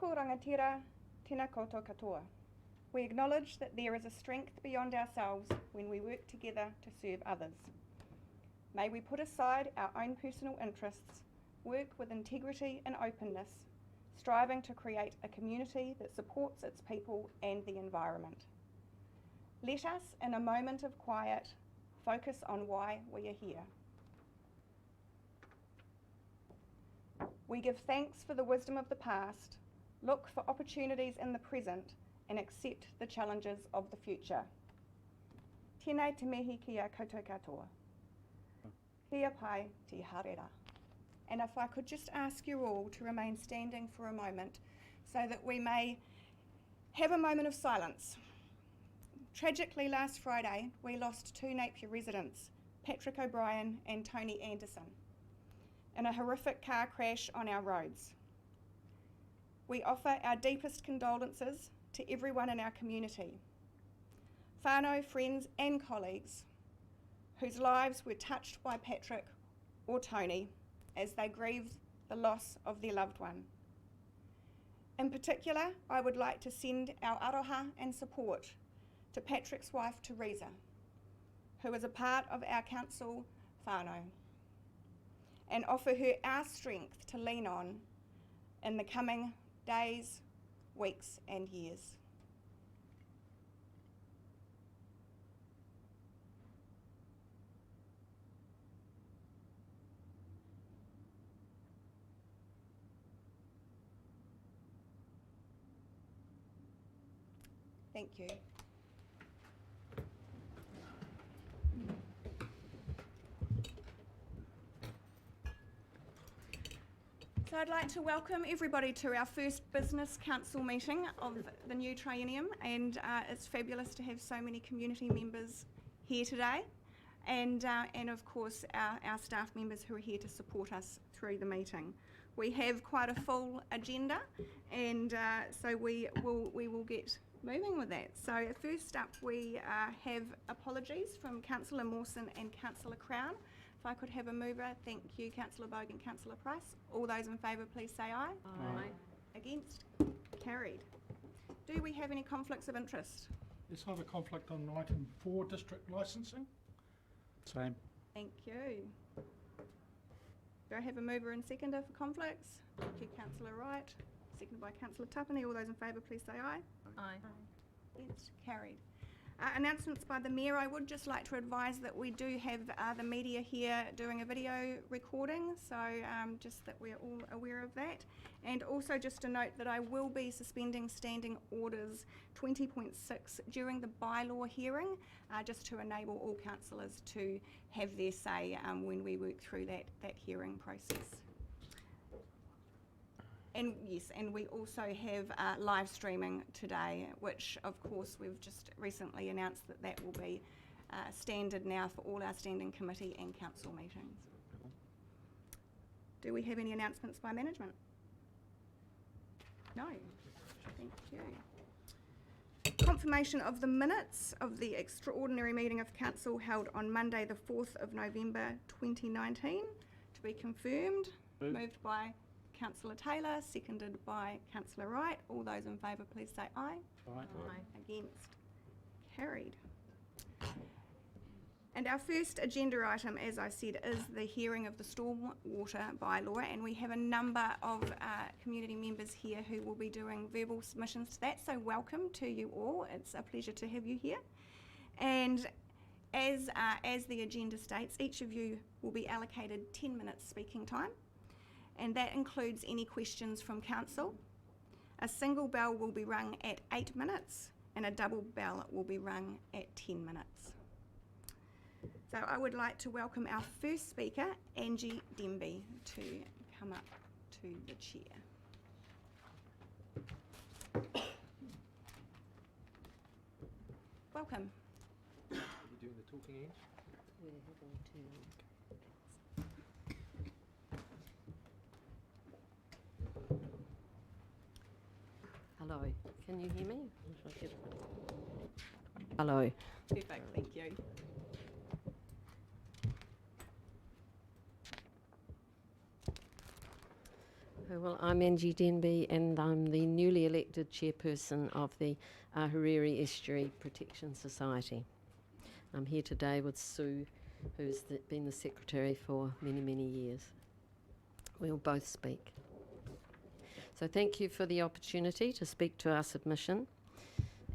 Tōku rangatira, tēnā koutou katoa. We acknowledge that there is a strength beyond ourselves when we work together to serve others. May we put aside our own personal interests, work with integrity and openness, striving to create a community that supports its people and the environment. Let us, in a moment of quiet, focus on why we are here. We give thanks for the wisdom of the past, look for opportunities in the present, and accept the challenges of the future. Tēnei te mihi ki a koutou katoa. Kia pai te harera. And if I could just ask you all to remain standing for a moment so that we may have a moment of silence. Tragically, last Friday, we lost two Napier residents, Patrick O'Brien and Tony Anderson, in a horrific car crash on our roads. We offer our deepest condolences to everyone in our community, whānau, friends and colleagues whose lives were touched by Patrick or Tony as they grieved the loss of their loved one. In particular, I would like to send our aroha and support to Patrick's wife, Teresa, who is a part of our council whānau, and offer her our strength to lean on in the coming days, weeks and years. Thank you. So I'd like to welcome everybody to our first Business Council meeting of the new triennium, and it's fabulous to have so many community members here today, and of course our staff members who are here to support us through the meeting. We have quite a full agenda, and so we will get moving with that. So first up we have apologies from Councillor Mawson and Councillor Crown. If I could have a mover, thank you, Councillor Bogan, Councillor Price. All those in favour, please say aye. Aye. Against? Carried. Do we have any conflicts of interest? Yes, I have a conflict on item 4, district licensing. Same. Thank you. Do I have a mover and seconder for conflicts? Thank you, Councillor Wright. Seconded by Councillor Tapani. All those in favour, please say aye. Aye. Against? Carried. Announcements by the Mayor. I would just like to advise that we do have the media here doing a video recording, so just that we're all aware of that. And also just to note that I will be suspending standing orders 20.6 during the bylaw hearing, just to enable all councillors to have their say when we work through that hearing process. And yes, and we also have live streaming today, which of course we've just recently announced that will be standard now for all our standing committee and council meetings. Do we have any announcements by management? No. Thank you. Confirmation of the minutes of the extraordinary meeting of council held on Monday the 4th of November 2019 to be confirmed. Moved by Councillor Taylor, seconded by Councillor Wright. All those in favour, please say aye. Aye. Aye. Against? Carried. And our first agenda item, as I said, is the hearing of the stormwater bylaw, and we have a number of community members here who will be doing verbal submissions to that, so welcome to you all. It's a pleasure to have you here. And as the agenda states, each of you will be allocated 10 minutes speaking time, and that includes any questions from council. A single bell will be rung at 8 minutes and a double bell will be rung at 10 minutes. So I would like to welcome our first speaker, Angie Demby, to come up to the chair. Welcome. Are you doing the talking, Ange? We're heading to... Hello, can you hear me? Hello. Perfect, thank you. Well, I'm Angie Denby, and I'm the newly elected chairperson of the Ahuriri Estuary Protection Society. I'm here today with Sue, who's been the secretary for many, many years. We'll both speak. So thank you for the opportunity to speak to our submission.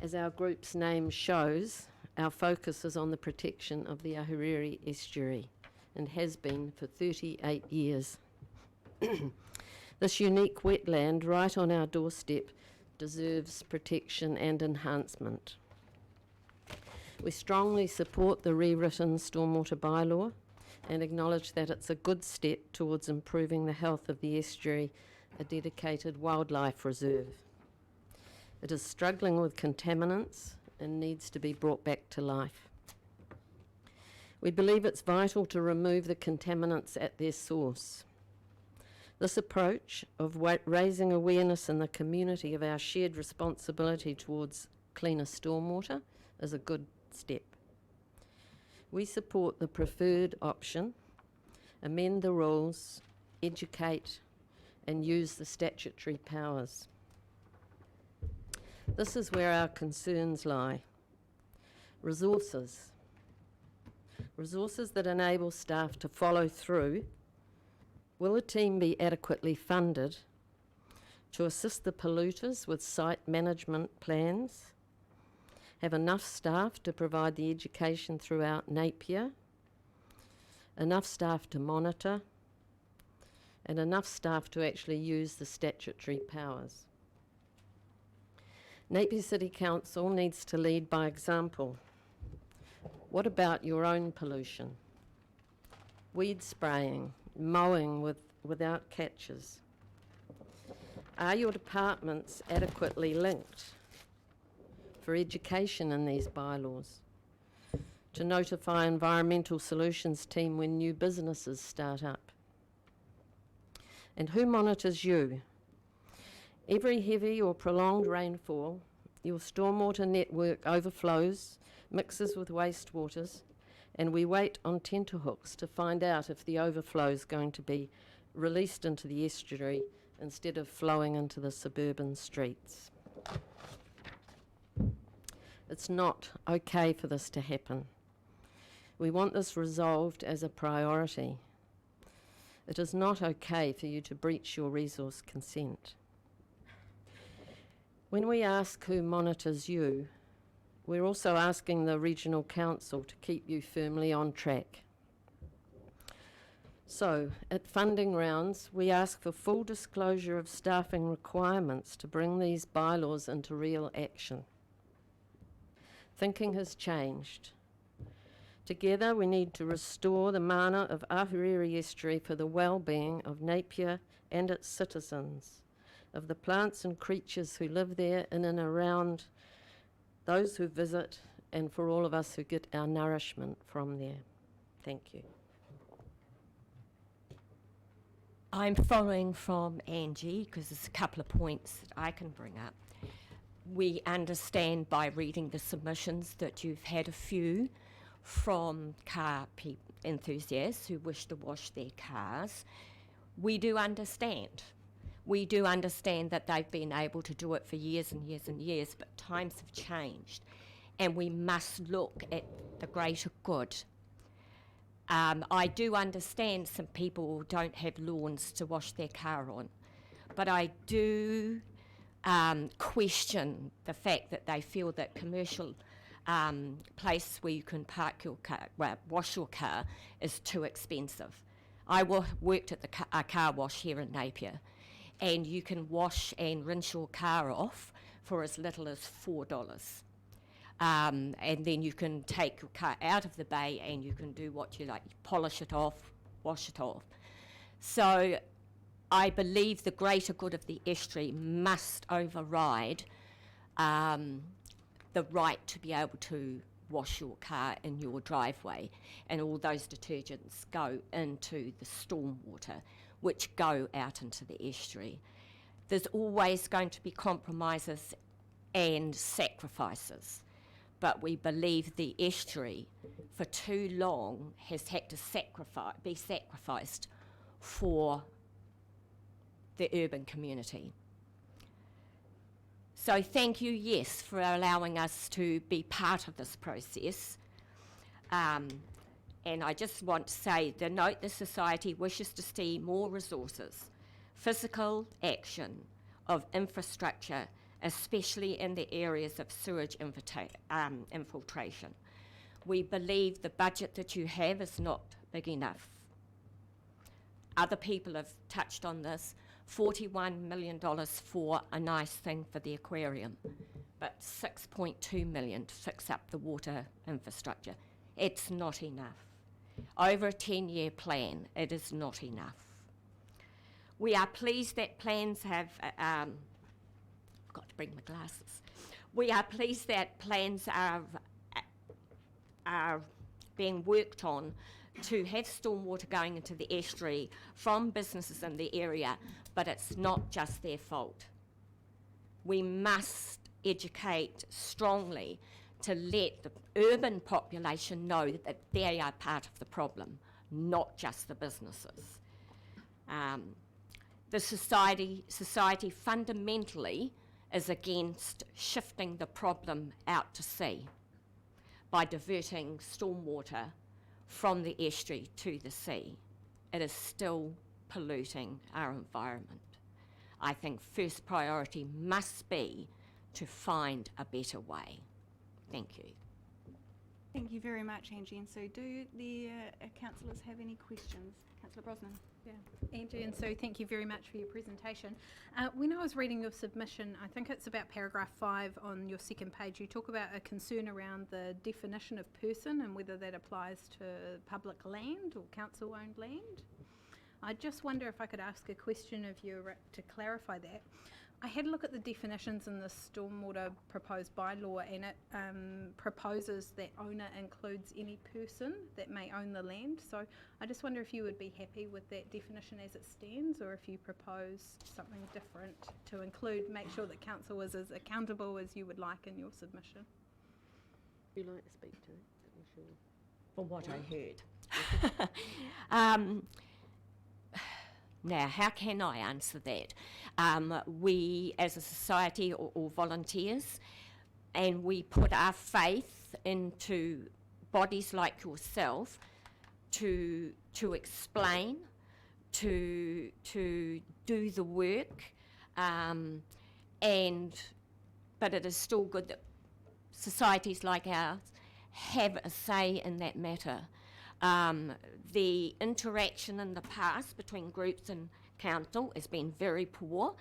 As our group's name shows, our focus is on the protection of the Ahuriri Estuary and has been for 38 years. This unique wetland right on our doorstep deserves protection and enhancement. We strongly support the rewritten stormwater bylaw and acknowledge that it's a good step towards improving the health of the estuary, a dedicated wildlife reserve. It is struggling with contaminants and needs to be brought back to life. We believe it's vital to remove the contaminants at their source. This approach of raising awareness in the community of our shared responsibility towards cleaner stormwater is a good step. We support the preferred option, amend the rules, educate, and use the statutory powers. This is where our concerns lie. Resources. Resources that enable staff to follow through. Will a team be adequately funded to assist the polluters with site management plans? Have enough staff to provide the education throughout Napier? Enough staff to monitor? And enough staff to actually use the statutory powers? Napier City Council needs to lead by example. What about your own pollution? Weed spraying, mowing without catches. Are your departments adequately linked for education in these bylaws? To notify Environmental Solutions team when new businesses start up? And who monitors you? Every heavy or prolonged rainfall, your stormwater network overflows, mixes with wastewaters, and we wait on tenterhooks to find out if the overflow is going to be released into the estuary instead of flowing into the suburban streets. It's not okay for this to happen. We want this resolved as a priority. It is not okay for you to breach your resource consent. When we ask who monitors you, we're also asking the Regional Council to keep you firmly on track. So, at funding rounds, we ask for full disclosure of staffing requirements to bring these bylaws into real action. Thinking has changed. Together, we need to restore the mana of Ahuriri Estuary for the well-being of Napier and its citizens, of the plants and creatures who live there in and around, those who visit, and for all of us who get our nourishment from there. Thank you. I'm following from Angie because there's a couple of points that I can bring up. We understand by reading the submissions that you've had a few from car enthusiasts who wish to wash their cars. We do understand. We do understand that they've been able to do it for years and years and years, but times have changed, and we must look at the greater good. I do understand some people don't have lawns to wash their car on, but I do question the fact that they feel that commercial place where you can park your car, wash your car, is too expensive. I worked at the car wash here in Napier, and you can wash and rinse your car off for as little as $4. And then you can take your car out of the bay and you can do what you like, polish it off, wash it off. So I believe the greater good of the estuary must override the right to be able to wash your car in your driveway, and all those detergents go into the stormwater, which go out into the estuary. There's always going to be compromises and sacrifices, but we believe the estuary for too long has had to be sacrificed for the urban community. So thank you, yes, for allowing us to be part of this process. And I just want to say, the Society wishes to see more resources, physical action of infrastructure, especially in the areas of sewage infiltration. We believe the budget that you have is not big enough. Other people have touched on this. $41 million for a nice thing for the aquarium, but $6.2 million to fix up the water infrastructure. It's not enough. Over a 10-year plan, it is not enough. We are pleased that plans have, got to bring my glasses. We are pleased that plans are being worked on to have stormwater going into the estuary from businesses in the area, but it's not just their fault. We must educate strongly to let the urban population know that they are part of the problem, not just the businesses. The society fundamentally is against shifting the problem out to sea by diverting stormwater from the estuary to the sea. It is still polluting our environment. I think first priority must be to find a better way. Thank you. Thank you very much, Angie. And so do the councillors have any questions? Councillor Brosnan. Yeah, Angie and Sue, thank you very much for your presentation. When I was reading your submission, I think it's about paragraph 5 on your second page, you talk about a concern around the definition of person and whether that applies to public land or council-owned land. I just wonder if I could ask a question of you to clarify that. I had a look at the definitions in the stormwater proposed bylaw, and it proposes that owner includes any person that may own the land. So I just wonder if you would be happy with that definition as it stands, or if you propose something different to include, make sure that council is as accountable as you would like in your submission. Would you like to speak to that? I'm sure. For what I heard. Now, how can I answer that? We, as a society or volunteers, and we put our faith into bodies like yourself to explain, to do the work, but it is still good that societies like ours have a say in that matter. The interaction in the past between groups and council has been very poor.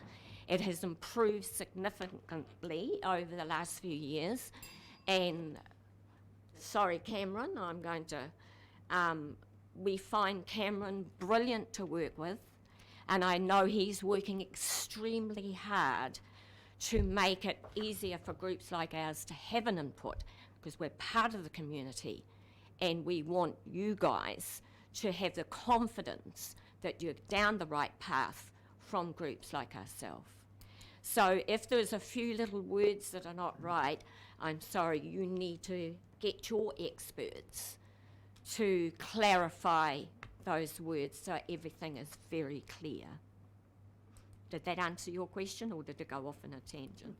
It has improved significantly over the last few years. And, sorry Cameron, I'm going to, we find Cameron brilliant to work with, and I know he's working extremely hard to make it easier for groups like ours to have an input, because we're part of the community. And we want you guys to have the confidence that you're down the right path from groups like ourselves. So if there's a few little words that are not right, I'm sorry, you need to get your experts to clarify those words so everything is very clear. Did that answer your question, or did it go off in a tangent?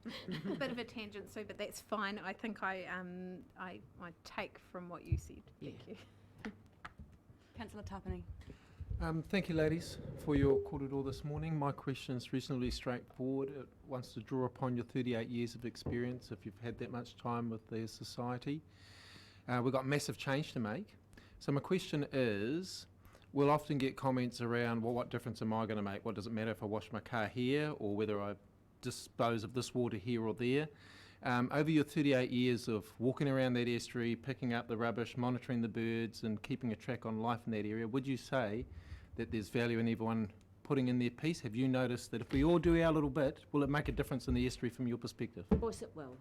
A bit of a tangent, Sue, but that's fine. I think I take from what you said. Thank you. Councillor Tapani. Thank you, ladies, for your korero this morning. My question is reasonably straightforward. It wants to draw upon your 38 years of experience, if you've had that much time with the society. We've got massive change to make. So my question is, we'll often get comments around, well, what difference am I going to make? What does it matter if I wash my car here, or whether I dispose of this water here or there? Over your 38 years of walking around that estuary, picking up the rubbish, monitoring the birds and keeping a track on life in that area, would you say that there's value in everyone putting in their piece? Have you noticed that if we all do our little bit, will it make a difference in the estuary from your perspective? Of course it will.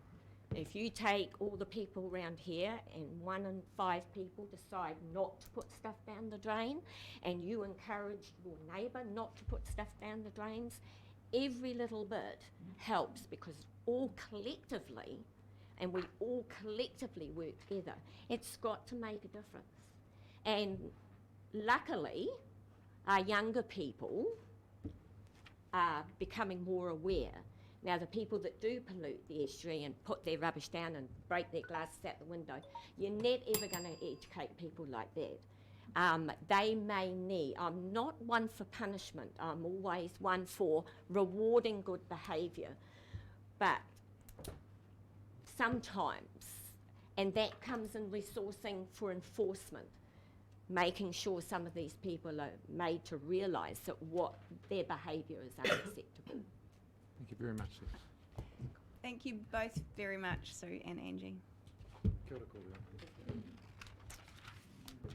If you take all the people around here and 1 in 5 people decide not to put stuff down the drain, and you encourage your neighbour not to put stuff down the drains, every little bit helps, because all collectively, and we all collectively work together, it's got to make a difference. And luckily, our younger people are becoming more aware. Now, the people that do pollute the estuary and put their rubbish down and break their glasses out the window, you're not ever going to educate people like that. They may need, I'm not one for punishment, I'm always one for rewarding good behaviour, but sometimes, and that comes in resourcing for enforcement, making sure some of these people are made to realise that what their behaviour is unacceptable. Thank you very much, Sue. Thank you both very much, Sue and Angie. Kia ora koutou.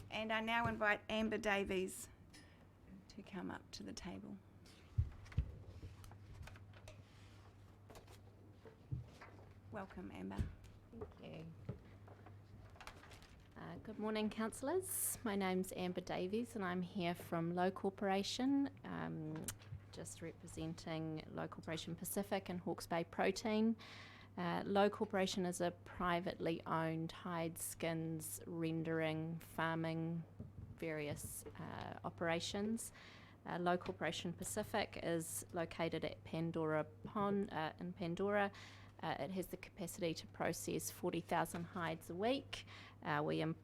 And I now invite Amber Davies to come up to the table. Welcome, Amber. Thank you. Good morning, councillors. My name's Amber Davies and I'm here from Low Corporation, just representing Low Corporation Pacific and Hawke's Bay Protein. Low Corporation is a privately owned hide, skins, rendering, farming, various operations. Low Corporation Pacific is located at Pandora Pond in Pandora. It has the capacity to process 40,000 hides a week. We have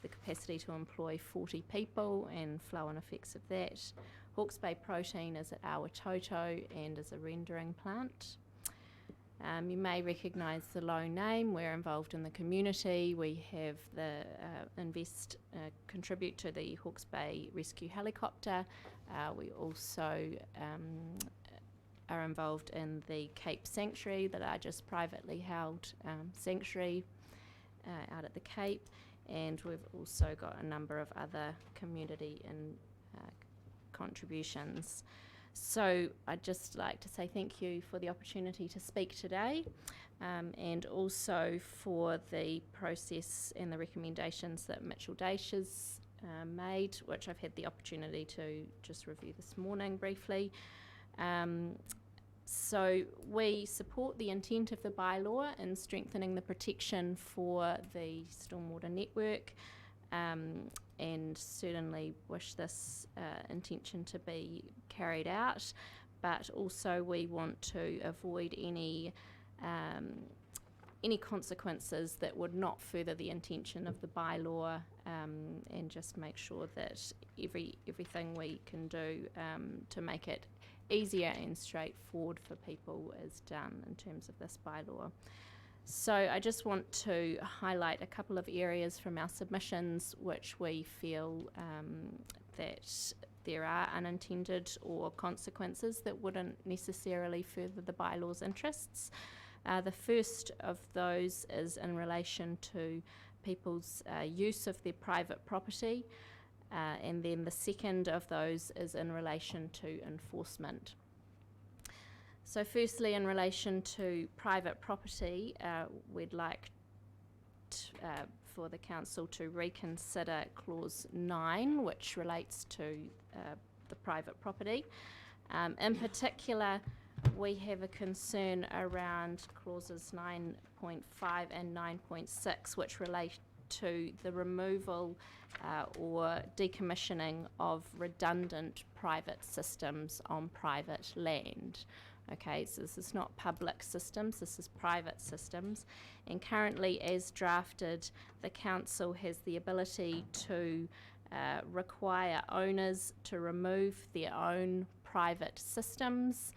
the capacity to employ 40 people and flow-on effects of that. Hawke's Bay Protein is at Awatoto and is a rendering plant. You may recognise the Low name. We're involved in the community. We have the contribute to the Hawke's Bay Rescue Helicopter. We also are involved in the Cape Sanctuary, the largest privately held sanctuary out at the Cape, and we've also got a number of other community and contributions. So I'd just like to say thank you for the opportunity to speak today, and also for the process and the recommendations that Mitchell Daish has made, which I've had the opportunity to just review this morning briefly. So we support the intent of the bylaw in strengthening the protection for the stormwater network, and certainly wish this intention to be carried out, but also we want to avoid any consequences that would not further the intention of the bylaw, and just make sure that everything we can do to make it easier and straightforward for people is done in terms of this bylaw. So I just want to highlight a couple of areas from our submissions which we feel that there are unintended or consequences that wouldn't necessarily further the bylaw's interests. The first of those is in relation to people's use of their private property, and then the second of those is in relation to enforcement. So firstly, in relation to private property, we'd like for the council to reconsider clause 9, which relates to the private property. In particular, we have a concern around clauses 9.5 and 9.6, which relate to the removal or decommissioning of redundant private systems on private land. Okay, so this is not public systems, this is private systems, and currently as drafted, the council has the ability to require owners to remove their own private systems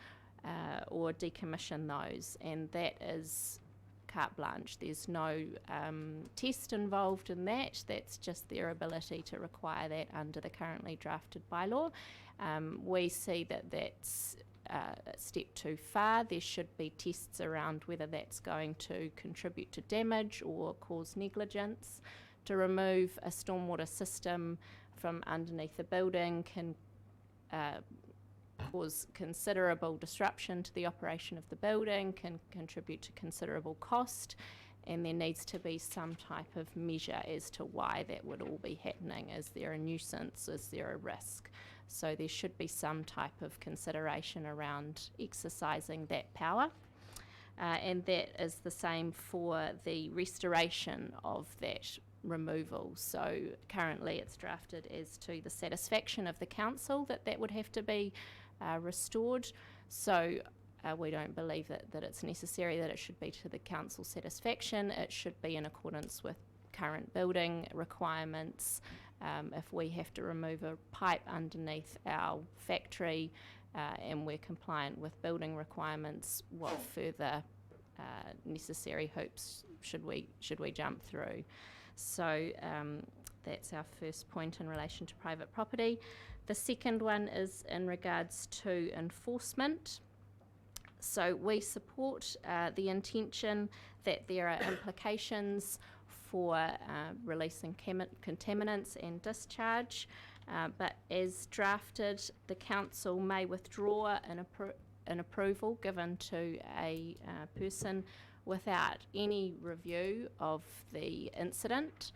or decommission those, and that is carte blanche. There's no test involved in that. That's just their ability to require that under the currently drafted bylaw. We see that that's a step too far. There should be tests around whether that's going to contribute to damage or cause negligence. To remove a stormwater system from underneath a building can cause considerable disruption to the operation of the building, can contribute to considerable cost, and there needs to be some type of measure as to why that would all be happening. Is there a nuisance? Is there a risk? So there should be some type of consideration around exercising that power. And that is the same for the restoration of that removal. So currently it's drafted as to the satisfaction of the council that that would have to be restored. So we don't believe that it's necessary that it should be to the council's satisfaction. It should be in accordance with current building requirements. If we have to remove a pipe underneath our factory and we're compliant with building requirements, what further necessary hoops should we jump through? So that's our first point in relation to private property. The second one is in regards to enforcement. So we support the intention that there are implications for releasing contaminants and discharge, but as drafted, the council may withdraw an approval given to a person without any review of the incident.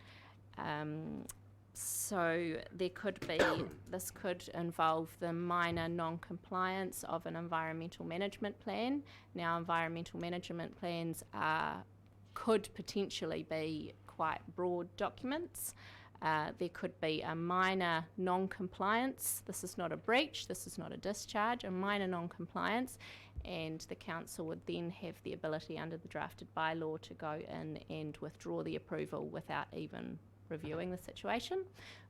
So there could be, this could involve the minor non-compliance of an environmental management plan. Now, environmental management plans could potentially be quite broad documents. There could be a minor non-compliance. This is not a breach, this is not a discharge, a minor non-compliance, and the council would then have the ability under the drafted bylaw to go in and withdraw the approval without even reviewing the situation,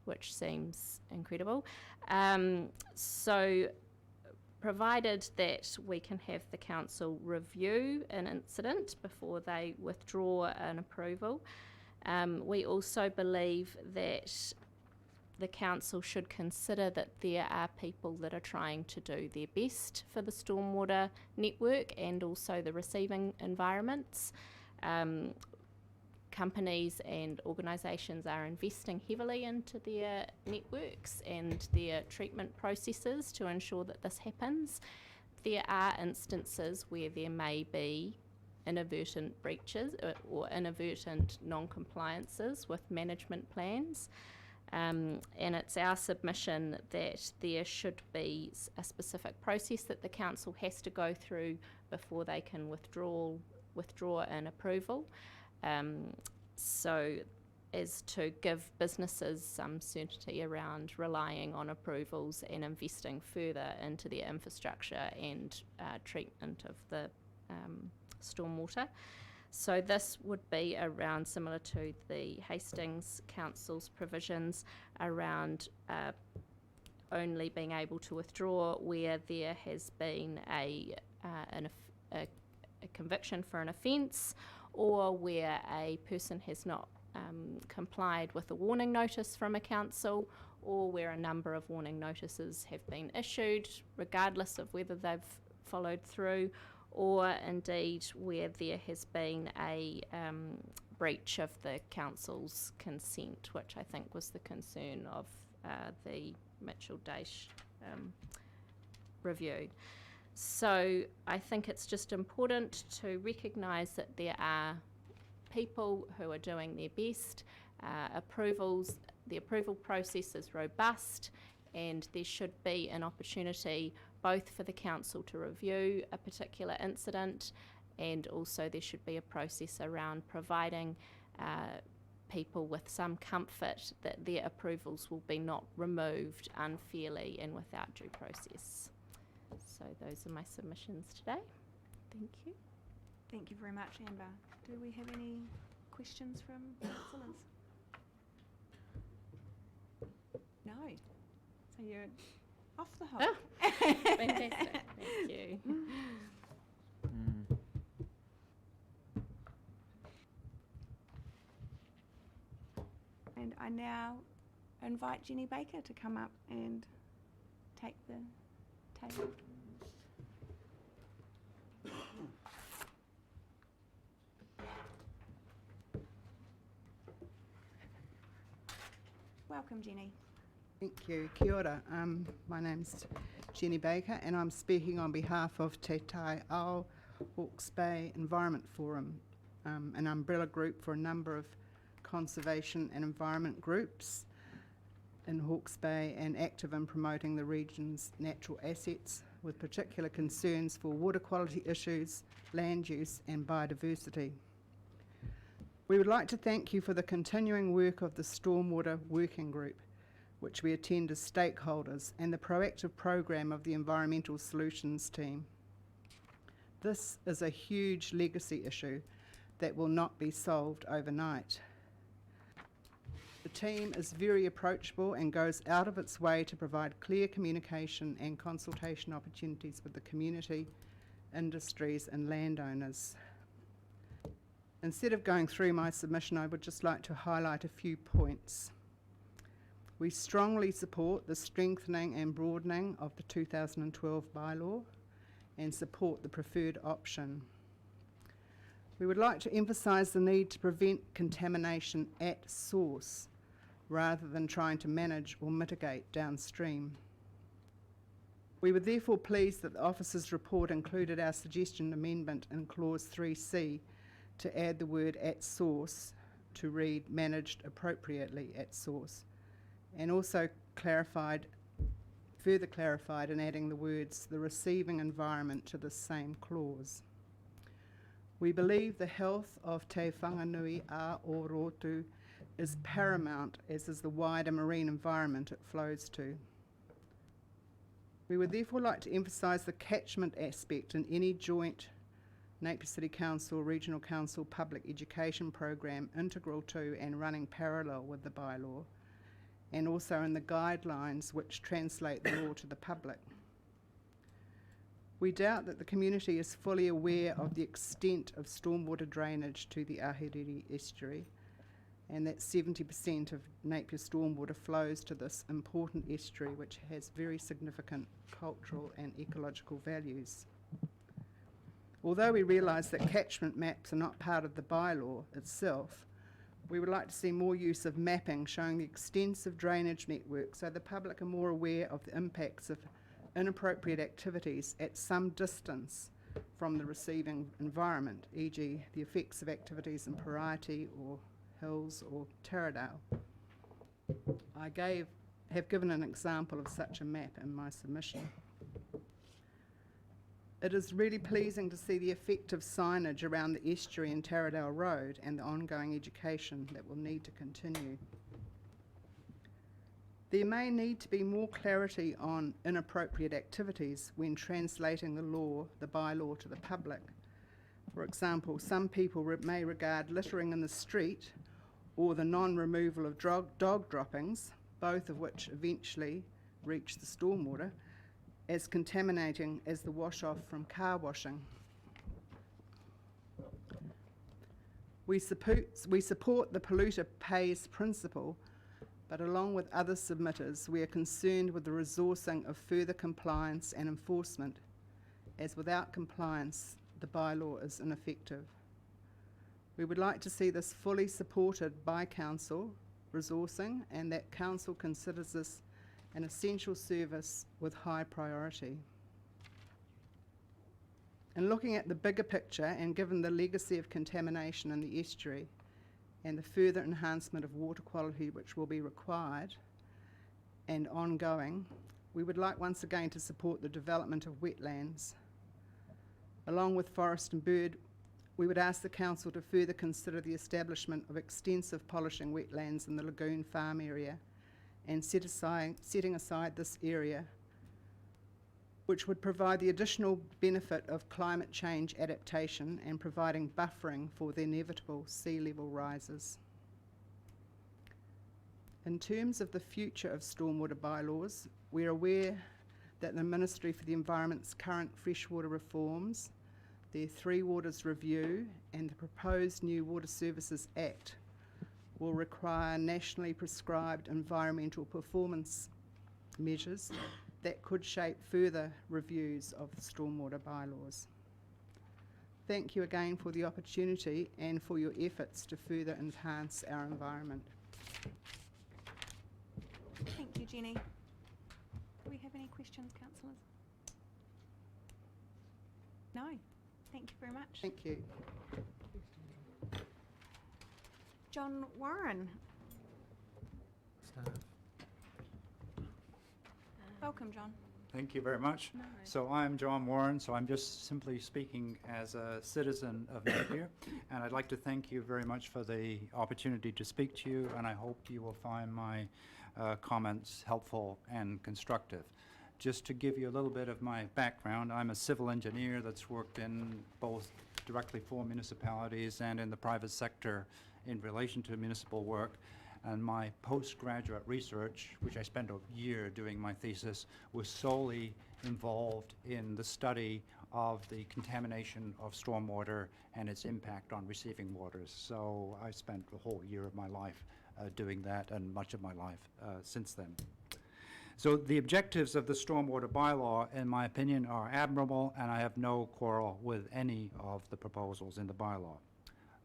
which seems incredible. So provided that we can have the council review an incident before they withdraw an approval, we also believe that the council should consider that there are people that are trying to do their best for the stormwater network and also the receiving environments. Companies and organisations are investing heavily into their networks and their treatment processes to ensure that this happens. There are instances where there may be inadvertent breaches or inadvertent non-compliances with management plans, and it's our submission that there should be a specific process that the council has to go through before they can withdraw an approval. So as to give businesses some certainty around relying on approvals and investing further into their infrastructure and treatment of the stormwater. So this would be around similar to the Hastings Council's provisions around only being able to withdraw where there has been a conviction for an offence, or where a person has not complied with a warning notice from a council, or where a number of warning notices have been issued, regardless of whether they've followed through, or indeed where there has been a breach of the council's consent, which I think was the concern of the Mitchell-Daish review. So I think it's just important to recognise that there are people who are doing their best. The approval process is robust, and there should be an opportunity both for the council to review a particular incident, and also there should be a process around providing people with some comfort that their approvals will be not removed unfairly and without due process. So those are my submissions today. Thank you. Thank you very much, Amber. Do we have any questions from councillors? No. So you're off the hook. Fantastic. Thank you. And I now invite Jenny Baker to come up and take the table. Welcome, Jenny. Thank you. Kia ora. My name's Jenny Baker, and I'm speaking on behalf of Te Tai Ao Hawke's Bay Environment Forum, an umbrella group for a number of conservation and environment groups in Hawke's Bay, and active in promoting the region's natural assets with particular concerns for water quality issues, land use and biodiversity. We would like to thank you for the continuing work of the Stormwater Working Group, which we attend as stakeholders, and the proactive program of the Environmental Solutions team. This is a huge legacy issue that will not be solved overnight. The team is very approachable and goes out of its way to provide clear communication and consultation opportunities with the community, industries and landowners. Instead of going through my submission, I would just like to highlight a few points. We strongly support the strengthening and broadening of the 2012 bylaw and support the preferred option. We would like to emphasise the need to prevent contamination at source rather than trying to manage or mitigate downstream. We were therefore pleased that the officer's report included our suggestion amendment in clause 3C to add the word at source to read managed appropriately at source, and also further clarified in adding the words the receiving environment to the same clause. We believe the health of Te Whanganui a Orotu is paramount, as is the wider marine environment it flows to. We would therefore like to emphasise the catchment aspect in any joint Napier City Council, Regional Council public education program integral to and running parallel with the bylaw, and also in the guidelines which translate the law to the public. We doubt that the community is fully aware of the extent of stormwater drainage to the Ahuriri estuary, and that 70% of Napier stormwater flows to this important estuary, which has very significant cultural and ecological values. Although we realise that catchment maps are not part of the bylaw itself, we would like to see more use of mapping showing the extensive drainage network so the public are more aware of the impacts of inappropriate activities at some distance from the receiving environment, e.g. the effects of activities in Paraiti or Hills or Taradale. I have given an example of such a map in my submission. It is really pleasing to see the effective signage around the estuary and Taradale Road and the ongoing education that will need to continue. There may need to be more clarity on inappropriate activities when translating the bylaw to the public. For example, some people may regard littering in the street or the non-removal of dog droppings, both of which eventually reach the stormwater, as contaminating as the wash-off from car washing. We support the polluter pays principle, but along with other submitters, we are concerned with the resourcing of further compliance and enforcement, as without compliance, the bylaw is ineffective. We would like to see this fully supported by Council resourcing, and that Council considers this an essential service with high priority. In looking at the bigger picture, and given the legacy of contamination in the estuary and the further enhancement of water quality which will be required and ongoing, we would like once again to support the development of wetlands. Along with Forest and Bird, we would ask the Council to further consider the establishment of extensive polishing wetlands in the Lagoon Farm area and setting aside this area, which would provide the additional benefit of climate change adaptation and providing buffering for the inevitable sea level rises. In terms of the future of stormwater bylaws, we are aware that the Ministry for the Environment's current freshwater reforms, their Three Waters Review and the proposed new Water Services Act will require nationally prescribed environmental performance measures that could shape further reviews of the stormwater bylaws. Thank you again for the opportunity and for your efforts to further enhance our environment. Thank you, Jenny. Do we have any questions, councillors? No. Thank you very much. Thank you. John Warren. Welcome, John. Thank you very much. No. So I'm John Warren, so I'm just simply speaking as a citizen of Napier, and I'd like to thank you very much for the opportunity to speak to you, and I hope you will find my comments helpful and constructive. Just to give you a little bit of my background, I'm a civil engineer that's worked in both directly for municipalities and in the private sector in relation to municipal work. And my postgraduate research, which I spent a year doing my thesis, was solely involved in the study of the contamination of stormwater and its impact on receiving waters. So I spent a whole year of my life doing that, and much of my life since then. So the objectives of the stormwater bylaw, in my opinion, are admirable, and I have no quarrel with any of the proposals in the bylaw.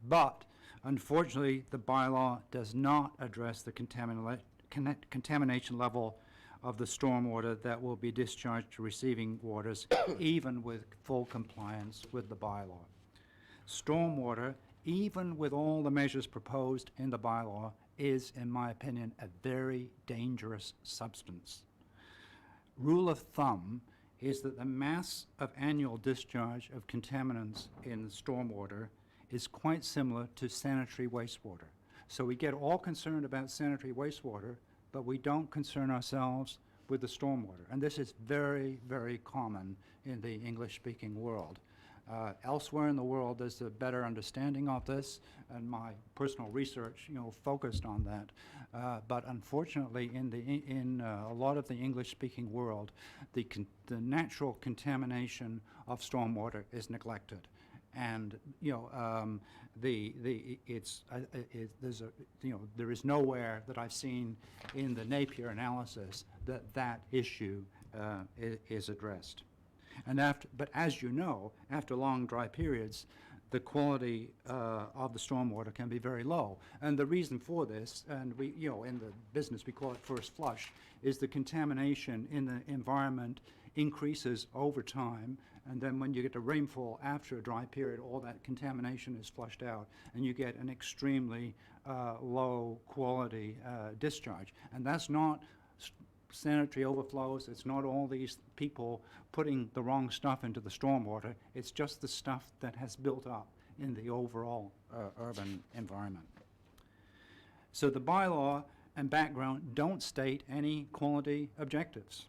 But unfortunately, the bylaw does not address the contamination level of the stormwater that will be discharged to receiving waters, even with full compliance with the bylaw. Stormwater, even with all the measures proposed in the bylaw, is, in my opinion, a very dangerous substance. Rule of thumb is that the mass of annual discharge of contaminants in stormwater is quite similar to sanitary wastewater. So we get all concerned about sanitary wastewater, but we don't concern ourselves with the stormwater. And this is very, very common in the English-speaking world. Elsewhere in the world, there's a better understanding of this, and my personal research, focused on that. But unfortunately, in a lot of the English-speaking world, the natural contamination of stormwater is neglected, and there is nowhere that I've seen in the Napier analysis that issue is addressed. But as you know, after long dry periods, the quality of the stormwater can be very low. And the reason for this, and we, in the business we call it first flush, is the contamination in the environment increases over time, and then when you get a rainfall after a dry period, all that contamination is flushed out, and you get an extremely low quality discharge. And that's not sanitary overflows, it's not all these people putting the wrong stuff into the stormwater, it's just the stuff that has built up in the overall urban environment. So the bylaw and background don't state any quality objectives.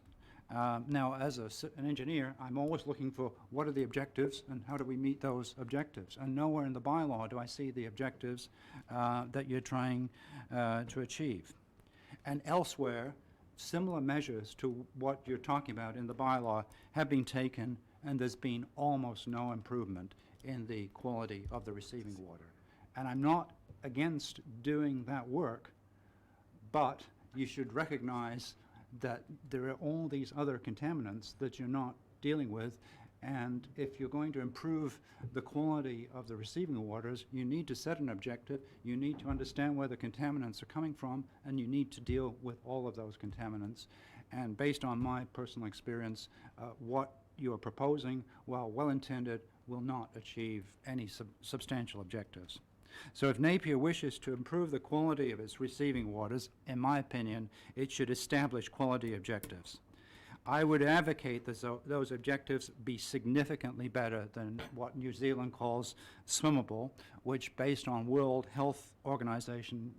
Now, as an engineer, I'm always looking for what are the objectives and how do we meet those objectives. And nowhere in the bylaw do I see the objectives that you're trying to achieve. And elsewhere, similar measures to what you're talking about in the bylaw have been taken, and there's been almost no improvement in the quality of the receiving water. And I'm not against doing that work, but you should recognize that there are all these other contaminants that you're not dealing with, and if you're going to improve the quality of the receiving waters, you need to set an objective, you need to understand where the contaminants are coming from, and you need to deal with all of those contaminants. And based on my personal experience, what you are proposing, while well-intended, will not achieve any substantial objectives. So if Napier wishes to improve the quality of its receiving waters, in my opinion, it should establish quality objectives. I would advocate that those objectives be significantly better than what New Zealand calls swimmable, which, based on World Health Organization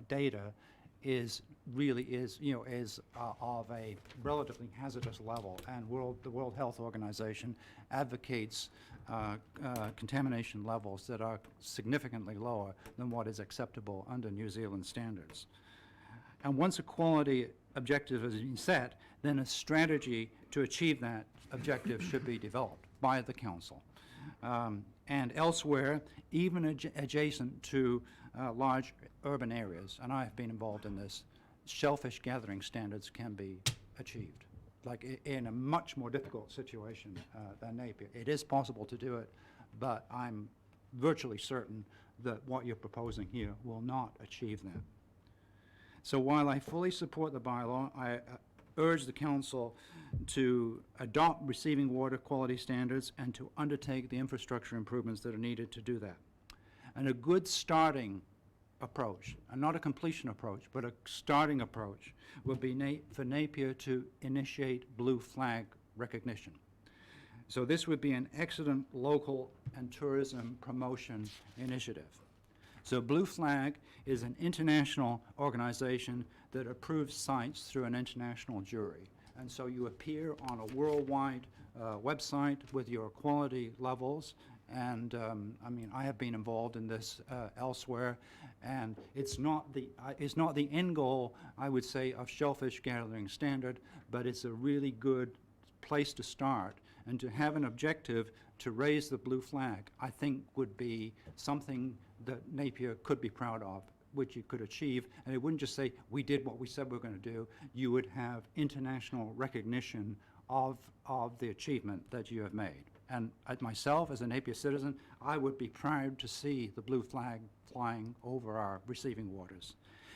data, is of a relatively hazardous level, and the World Health Organization advocates contamination levels that are significantly lower than what is acceptable under New Zealand standards. And once a quality objective has been set, then a strategy to achieve that objective should be developed by the council. And elsewhere, even adjacent to large urban areas, and I have been involved in this, shellfish gathering standards can be achieved, like in a much more difficult situation than Napier. It is possible to do it, but I'm virtually certain that what you're proposing here will not achieve that. So while I fully support the bylaw, I urge the council to adopt receiving water quality standards and to undertake the infrastructure improvements that are needed to do that. And a good starting approach, and not a completion approach, but a starting approach, would be for Napier to initiate blue flag recognition. So this would be an excellent local and tourism promotion initiative. So Blue Flag is an international organization that approves sites through an international jury. And so you appear on a worldwide website with your quality levels. And I mean, I have been involved in this elsewhere, and it's not the end goal, I would say, of shellfish gathering standard, but it's a really good place to start. And to have an objective to raise the blue flag, I think would be something that Napier could be proud of, which you could achieve. And it wouldn't just say, we did what we said we were going to do. You would have international recognition of the achievement that you have made. And myself, as a Napier citizen, I would be proud to see the blue flag flying over our receiving waters.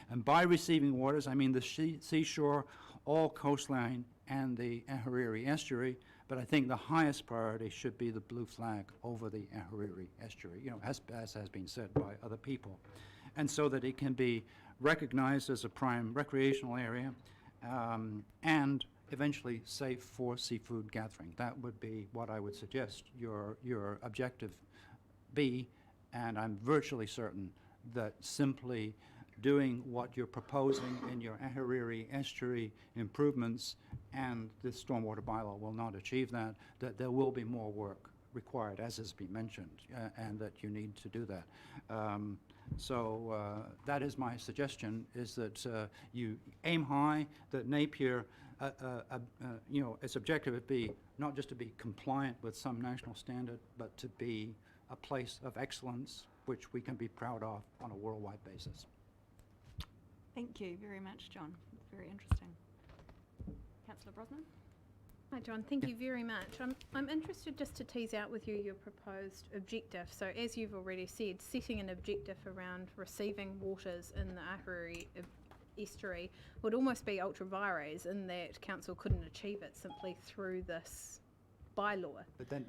And by receiving waters, I mean the seashore, all coastline, and the Ahuriri estuary, but I think the highest priority should be the blue flag over the Ahuriri estuary, as has been said by other people. And so that it can be recognized as a prime recreational area and eventually safe for seafood gathering. That would be what I would suggest your objective be, and I'm virtually certain that simply doing what you're proposing in your Ahuriri estuary improvements and the stormwater bylaw will not achieve that there will be more work required, as has been mentioned, and that you need to do that. So that is my suggestion, is that you aim high, that Napier, its objective would be not just to be compliant with some national standard, but to be a place of excellence which we can be proud of on a worldwide basis. Thank you very much, John. Very interesting. Councillor Brosnan? Hi, John. Thank you very much. I'm interested just to tease out with you your proposed objective. So as you've already said, setting an objective around receiving waters in the Ahuriri estuary would almost be ultra vires in that council couldn't achieve it simply through this bylaw. But then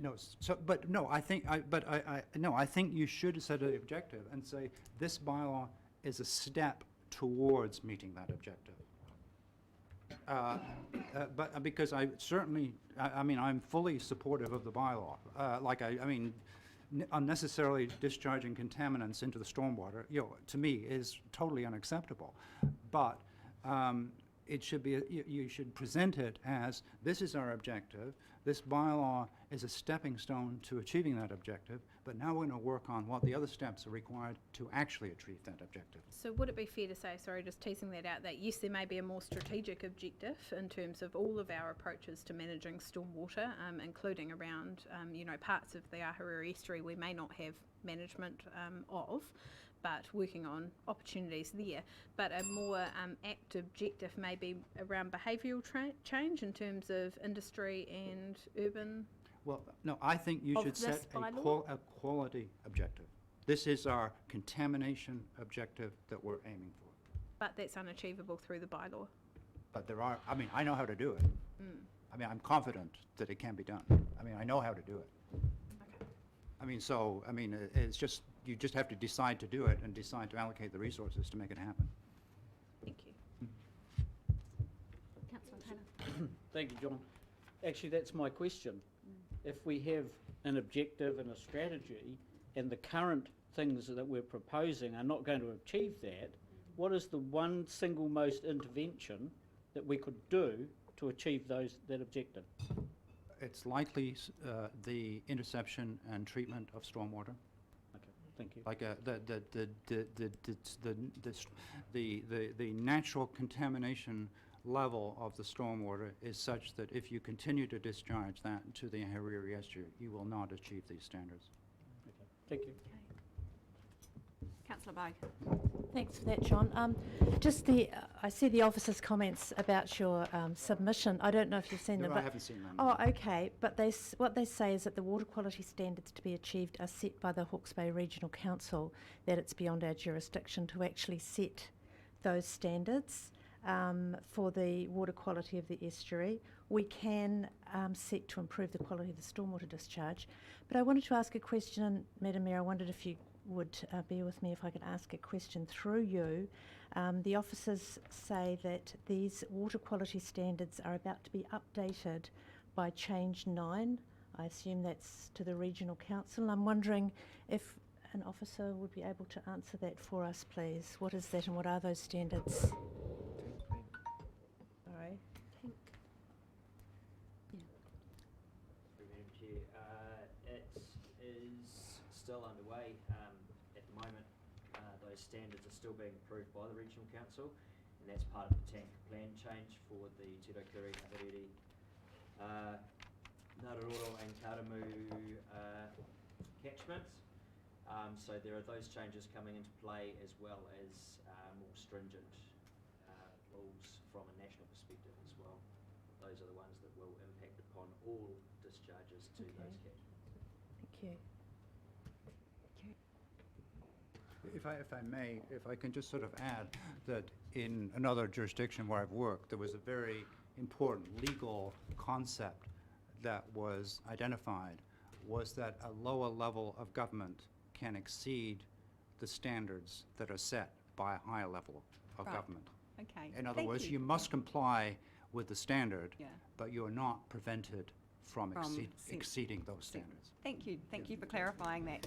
I think you should set an objective and say this bylaw is a step towards meeting that objective. But because I certainly, I'm fully supportive of the bylaw. Unnecessarily discharging contaminants into the stormwater, to me is totally unacceptable. But it should be, you should present it as, this is our objective, this bylaw is a stepping stone to achieving that objective, but now we're going to work on what the other steps are required to actually achieve that objective. So would it be fair to say, sorry, just teasing that out, that yes, there may be a more strategic objective in terms of all of our approaches to managing stormwater, including around, parts of the Ahuriri estuary we may not have management of, but working on opportunities there. But a more apt objective may be around behavioural change in terms of industry and urban. Well, no, I think you should set a quality objective. This is our contamination objective that we're aiming for. But that's unachievable through the bylaw. But I know how to do it. I'm confident that it can be done. I know how to do it. Okay. It's just, you just have to decide to do it and decide to allocate the resources to make it happen. Thank you. Councillor Taylor? Thank you, John. Actually, that's my question. If we have an objective and a strategy, and the current things that we're proposing are not going to achieve that, what is the one single most intervention that we could do to achieve that objective? It's likely the interception and treatment of stormwater. Okay, thank you. Like the natural contamination level of the stormwater is such that if you continue to discharge that to the Ahuriri estuary, you will not achieve these standards. Okay, thank you. Councillor Bogue? Thanks for that, John. I see the officer's comments about your submission. I don't know if you've seen them. No, I haven't seen them. Oh, okay. But what they say is that the water quality standards to be achieved are set by the Hawke's Bay Regional Council, that it's beyond our jurisdiction to actually set those standards for the water quality of the estuary. We can seek to improve the quality of the stormwater discharge. But I wanted to ask a question, Madam Mayor. I wondered if you would bear with me if I could ask a question through you. The officers say that these water quality standards are about to be updated by Change 9. I assume that's to the Regional Council. I'm wondering if an officer would be able to answer that for us, please. What is that and what are those standards? Sorry. Madam Chair, it is still underway at the moment. Those standards are still being approved by the Regional Council, and that's part of the tank plan change for the Te Raukiri, Ahuriri, Ngāruoro and Karamu catchments. So there are those changes coming into play, as well as more stringent rules from a national perspective as well. Those are the ones that will impact upon all discharges to those catchments. Thank you. If I may, if I can just sort of add that in another jurisdiction where I've worked, there was a very important legal concept that was identified, was that a lower level of government can exceed the standards that are set by a higher level of Right. government. Okay. In other Thank words, you. you must comply with the standard, Yeah. but you're not prevented from From sen- exceeding those standards. Thank you. Thank you for clarifying that.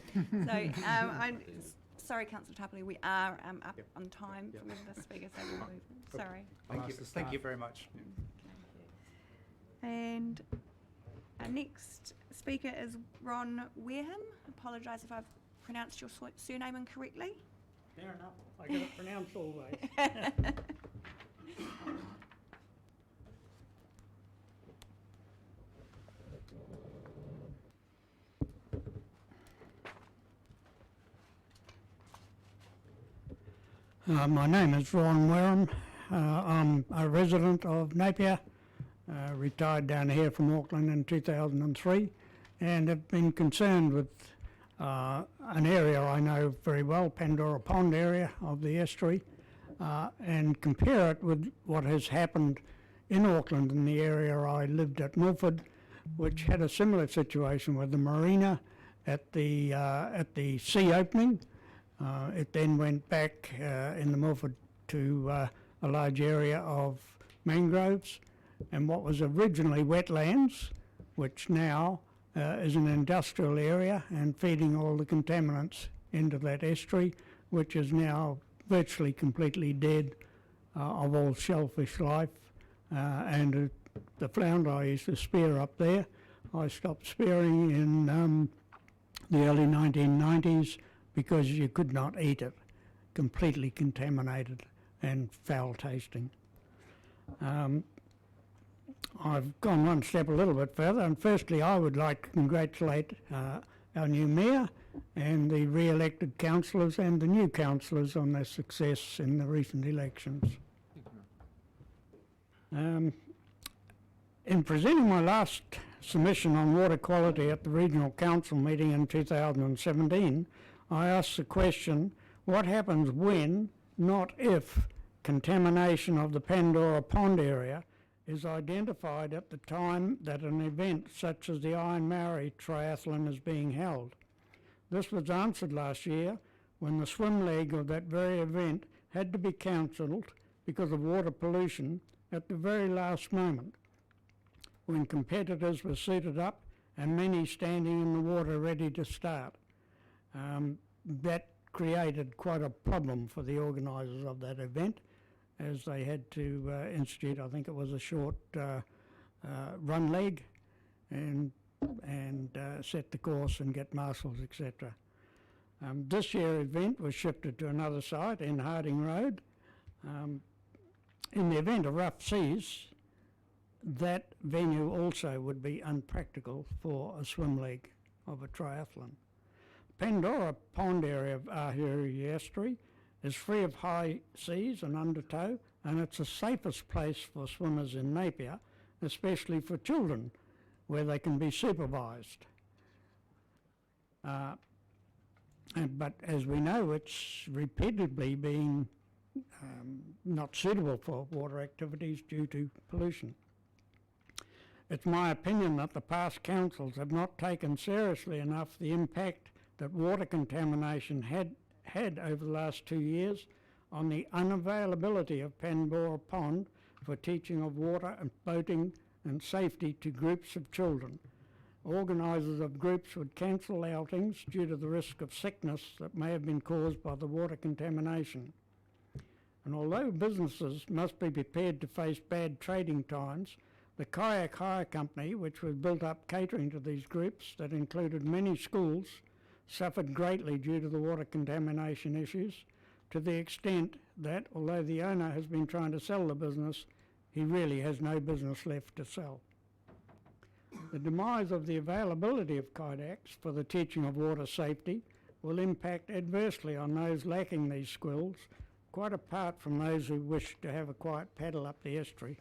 Sorry, Councillor Tapoli, we are up Yep. on time Yep. with the speakers. So we'll move. Sorry. Thank you very much. And our next speaker is Ron Wareham. Apologise if I've pronounced your surname incorrectly. Fair enough. I get it pronounced always. My name is Ron Wareham. I'm a resident of Napier, retired down here from Auckland in 2003, and have been concerned with an area I know very well, Pandora Pond area of the estuary, and compare it with what has happened in Auckland in the area I lived at Milford, which had a similar situation with the marina at the sea opening. It then went back in the Milford to a large area of mangroves, and what was originally wetlands, which now is an industrial area and feeding all the contaminants into that estuary, which is now virtually completely dead of all shellfish life. And the flounder I used to spear up there, I stopped spearing in the early 1990s because you could not eat it, completely contaminated and foul tasting. I've gone one step a little bit further, and firstly I would like to congratulate our new mayor and the re-elected councillors and the new councillors on their success in the recent elections. In presenting my last submission on water quality at the Regional Council meeting in 2017, I asked the question, what happens when, not if, contamination of the Pandora Pond area is identified at the time that an event such as the Iron Maori triathlon is being held? This was answered last year when the swim leg of that very event had to be cancelled because of water pollution at the very last moment, when competitors were seated up and many standing in the water ready to start. That created quite a problem for the organisers of that event, as they had to institute, I think it was a short run leg, and set the course and get marshals, etc. This year's event was shifted to another site in Harding Road. In the event of rough seas, that venue also would be unpractical for a swim leg of a triathlon. Pandora Pond area of Ahuriri Estuary is free of high seas and undertow, and it's the safest place for swimmers in Napier, especially for children, where they can be supervised. But as we know, it's repeatedly been not suitable for water activities due to pollution. It's my opinion that the past councils have not taken seriously enough the impact that water contamination had over the last 2 years on the unavailability of Pandora Pond for teaching of water and boating and safety to groups of children. organisers of groups would cancel outings due to the risk of sickness that may have been caused by the water contamination. And although businesses must be prepared to face bad trading times, the kayak hire company, which was built up catering to these groups that included many schools, suffered greatly due to the water contamination issues, to the extent that, although the owner has been trying to sell the business, he really has no business left to sell. The demise of the availability of kayaks for the teaching of water safety will impact adversely on those lacking these skills, quite apart from those who wish to have a quiet paddle up the estuary.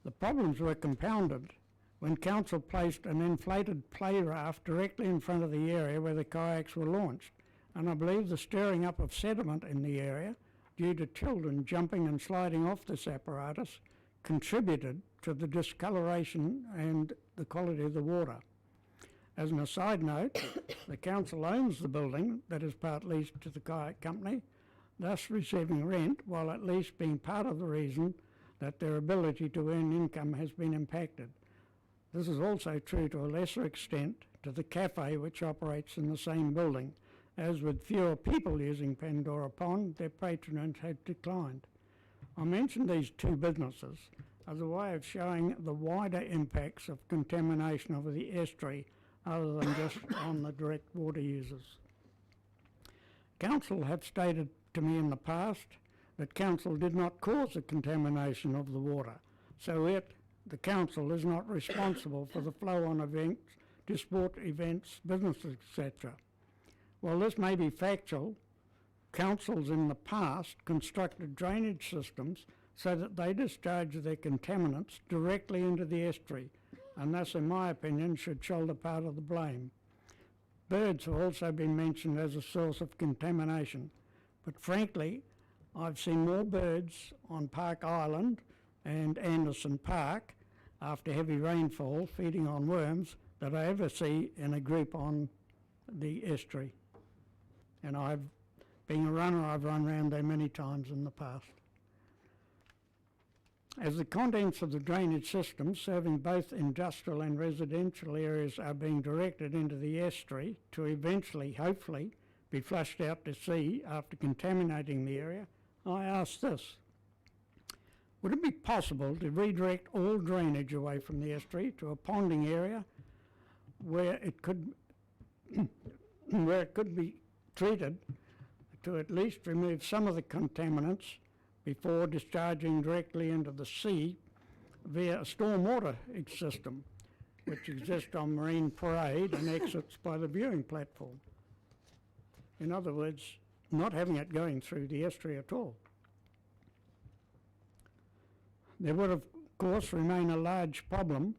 The problems were compounded when council placed an inflated play raft directly in front of the area where the kayaks were launched, and I believe the stirring up of sediment in the area due to children jumping and sliding off this apparatus contributed to the discoloration and the quality of the water. As an aside note, the council owns the building that is part leased to the kayak company, thus receiving rent, while at least being part of the reason that their ability to earn income has been impacted. This is also true to a lesser extent to the cafe which operates in the same building, as with fewer people using Pandora Pond, their patronage had declined. I mention these two businesses as a way of showing the wider impacts of contamination over the estuary other than just on the direct water users. Council have stated to me in the past that council did not cause the contamination of the water, so the council is not responsible for the flow-on events, to sport events, businesses, etc. While this may be factual, councils in the past constructed drainage systems so that they discharge their contaminants directly into the estuary, and thus, in my opinion, should shoulder part of the blame. Birds have also been mentioned as a source of contamination, but frankly, I've seen more birds on Park Island and Anderson Park after heavy rainfall feeding on worms that I ever see in a group on the estuary. And being a runner, I've run around there many times in the past. As the contents of the drainage system serving both industrial and residential areas are being directed into the estuary to eventually, hopefully, be flushed out to sea after contaminating the area, I ask this: would it be possible to redirect all drainage away from the estuary to a ponding area where it could be treated to at least remove some of the contaminants before discharging directly into the sea via a stormwater system which exists on Marine Parade and exits by the viewing platform? In other words, not having it going through the estuary at all. There would, of course, remain a large problem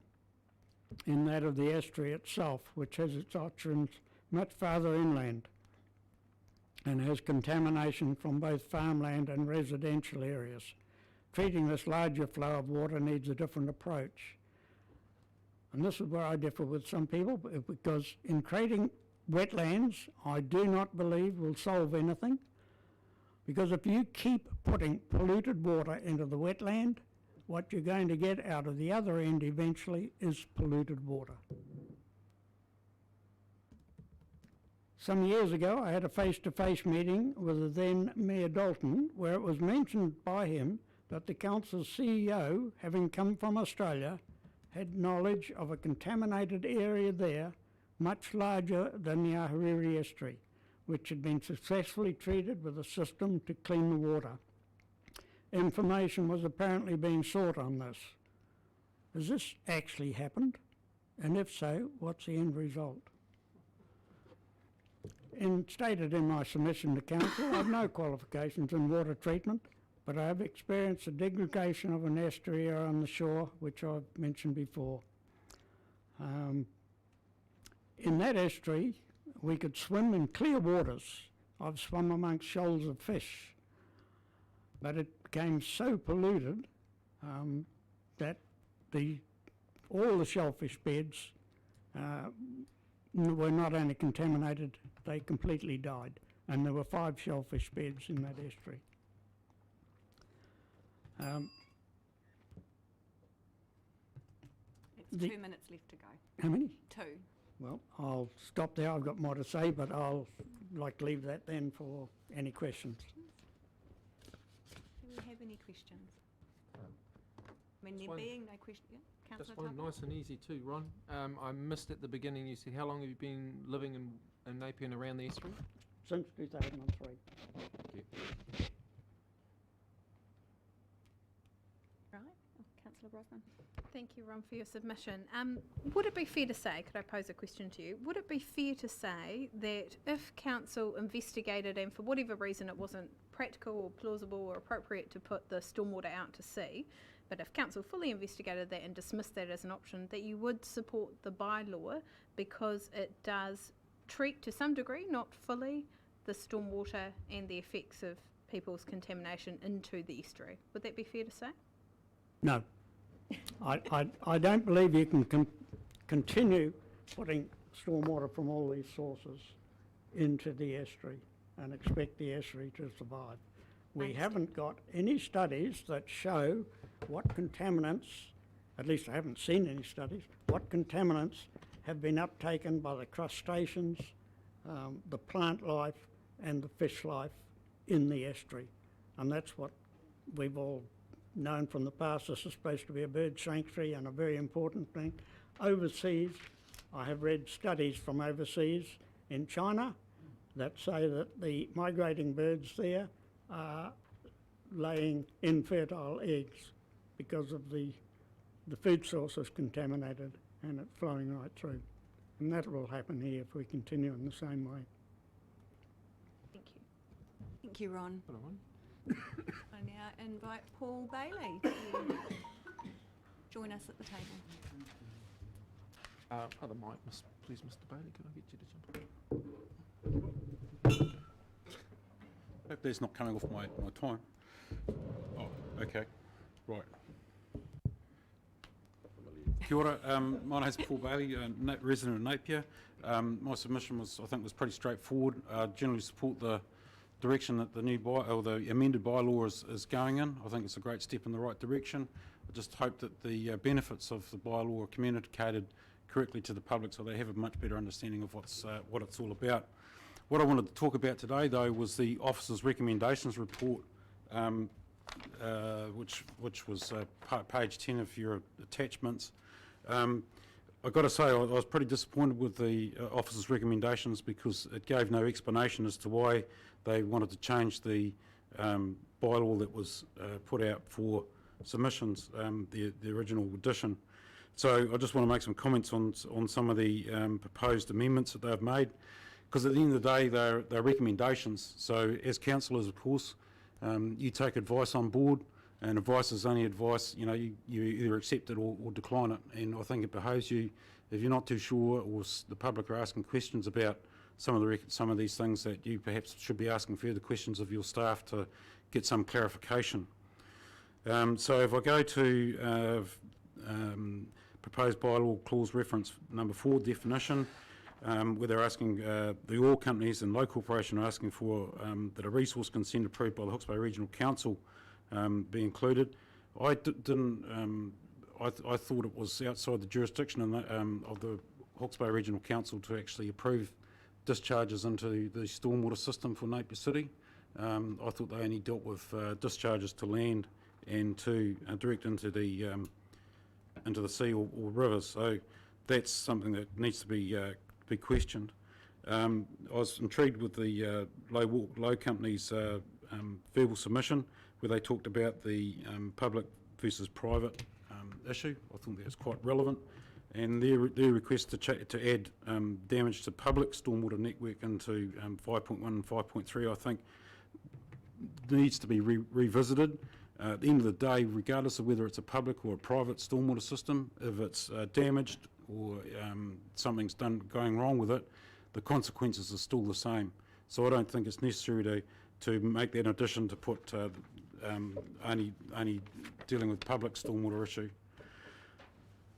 in that of the estuary itself, which has its origins much farther inland and has contamination from both farmland and residential areas. Treating this larger flow of water needs a different approach. And this is where I differ with some people, because in creating wetlands, I do not believe will solve anything, because if you keep putting polluted water into the wetland, what you're going to get out of the other end eventually is polluted water. Some years ago, I had a face-to-face meeting with the then Mayor Dalton, where it was mentioned by him that the council's CEO, having come from Australia, had knowledge of a contaminated area there much larger than the Ahuriri estuary, which had been successfully treated with a system to clean the water. Information was apparently being sought on this. Has this actually happened? And if so, what's the end result? Stated in my submission to council, I have no qualifications in water treatment, but I have experienced the degradation of an estuary on the shore, which I've mentioned before. In that estuary, we could swim in clear waters. I've swum amongst shoals of fish, but it became so polluted that all the shellfish beds were not only contaminated, they completely died. And there were 5 shellfish beds in that estuary. The- 2 minutes left to go. How many? 2. Well, I'll stop there. I've got more to say, but I'll like to leave that then for any questions. Do we have any questions? I mean, Just there one- being no question, yeah? Councillor Just one Tupper? nice and easy too, Ron. I missed at the beginning, you said, how long have you been living in Napier and around the estuary? Since 2003. Thank you. Right, Councillor Brosnan. Thank you, Ron, for your submission. Would it be fair to say, could I pose a question to you? Would it be fair to say that if council investigated and for whatever reason it wasn't practical or plausible or appropriate to put the stormwater out to sea, but if council fully investigated that and dismissed that as an option, that you would support the bylaw because it does treat to some degree, not fully, the stormwater and the effects of people's contamination into the estuary? Would that be fair to say? No. I don't believe you can continue putting stormwater from all these sources into the estuary and expect the estuary to survive. We haven't got any studies that show what contaminants, at least I haven't seen any studies, what contaminants have been uptaken by the crustaceans, the plant life and the fish life in the estuary. And that's what we've all known from the past. This is supposed to be a bird sanctuary and a very important thing. Overseas, I have read studies from overseas in China that say that the migrating birds there are laying infertile eggs because of the food source is contaminated and it's flowing right through. And that will happen here if we continue in the same way. Thank you. Thank you, Ron. Hold on. I now invite Paul Bailey to join us at the table. Other mic, please, Mr. Bailey, can I get you to jump? Hope that's not coming off my time. Oh, okay, right. Kia ora, my name's Paul Bailey, resident of Napier. My submission was pretty straightforward. Generally support the direction that the new or the amended bylaw is going in. I think it's a great step in the right direction. I just hope that the benefits of the bylaw are communicated correctly to the public so they have a much better understanding of what it's all about. What I wanted to talk about today, though, was the officer's recommendations report, which was page 10 of your attachments. I've got to say, I was pretty disappointed with the officer's recommendations because it gave no explanation as to why they wanted to change the bylaw that was put out for submissions, the original edition. So I just want to make some comments on some of the proposed amendments that they've made, because at the end of the day, they're recommendations. So as councillors, of course, you take advice on board, and advice is only advice. You know, you either accept it or decline it. And I think it behoves you, if you're not too sure, or the public are asking questions about some of these things, that you perhaps should be asking further questions of your staff to get some clarification. So if I go to proposed bylaw clause reference number 4, definition, where they're asking, the oil companies and local corporation are asking for that a resource consent approved by the Hawke's Bay Regional Council be included. I thought it was outside the jurisdiction of the Hawke's Bay Regional Council to actually approve discharges into the stormwater system for Napier City. I thought they only dealt with discharges to land and to direct into the sea or rivers. So that's something that needs to be questioned. I was intrigued with the Low Company's verbal submission, where they talked about the public versus private issue. I thought that was quite relevant. And their request to add damage to public stormwater network into 5.1 and 5.3, I think, needs to be revisited. At the end of the day, regardless of whether it's a public or a private stormwater system, if it's damaged or something's going wrong with it, the consequences are still the same. So I don't think it's necessary to make that addition to put only dealing with public stormwater issue.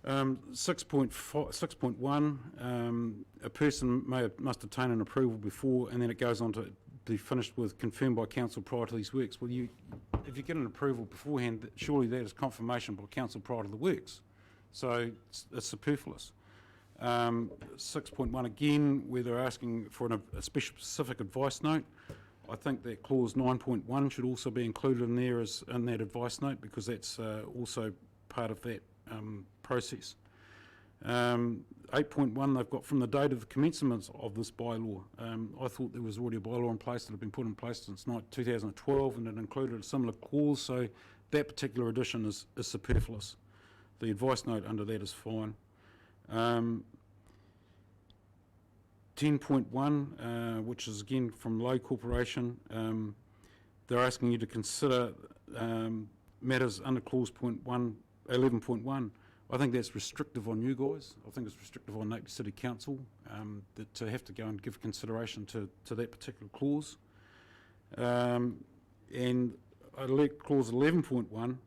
6.1, a person must obtain an approval before, and then it goes on to be finished with confirmed by council prior to these works. Well, if you get an approval beforehand, surely that is confirmation by council prior to the works. So it's superfluous. 6.1 again, where they're asking for a specific advice note. I think that clause 9.1 should also be included in there in that advice note, because that's also part of that process. 8.1 they've got from the date of the commencement of this bylaw. I thought there was already a bylaw in place that had been put in place since 2012, and it included a similar clause, so that particular addition is superfluous. The advice note under that is fine. 10.1, which is again from Low Corporation, they're asking you to consider matters under clause 11.1. I think that's restrictive on you guys. I think it's restrictive on Napier City Council to have to go and give consideration to that particular clause. And I elect clause 11.1,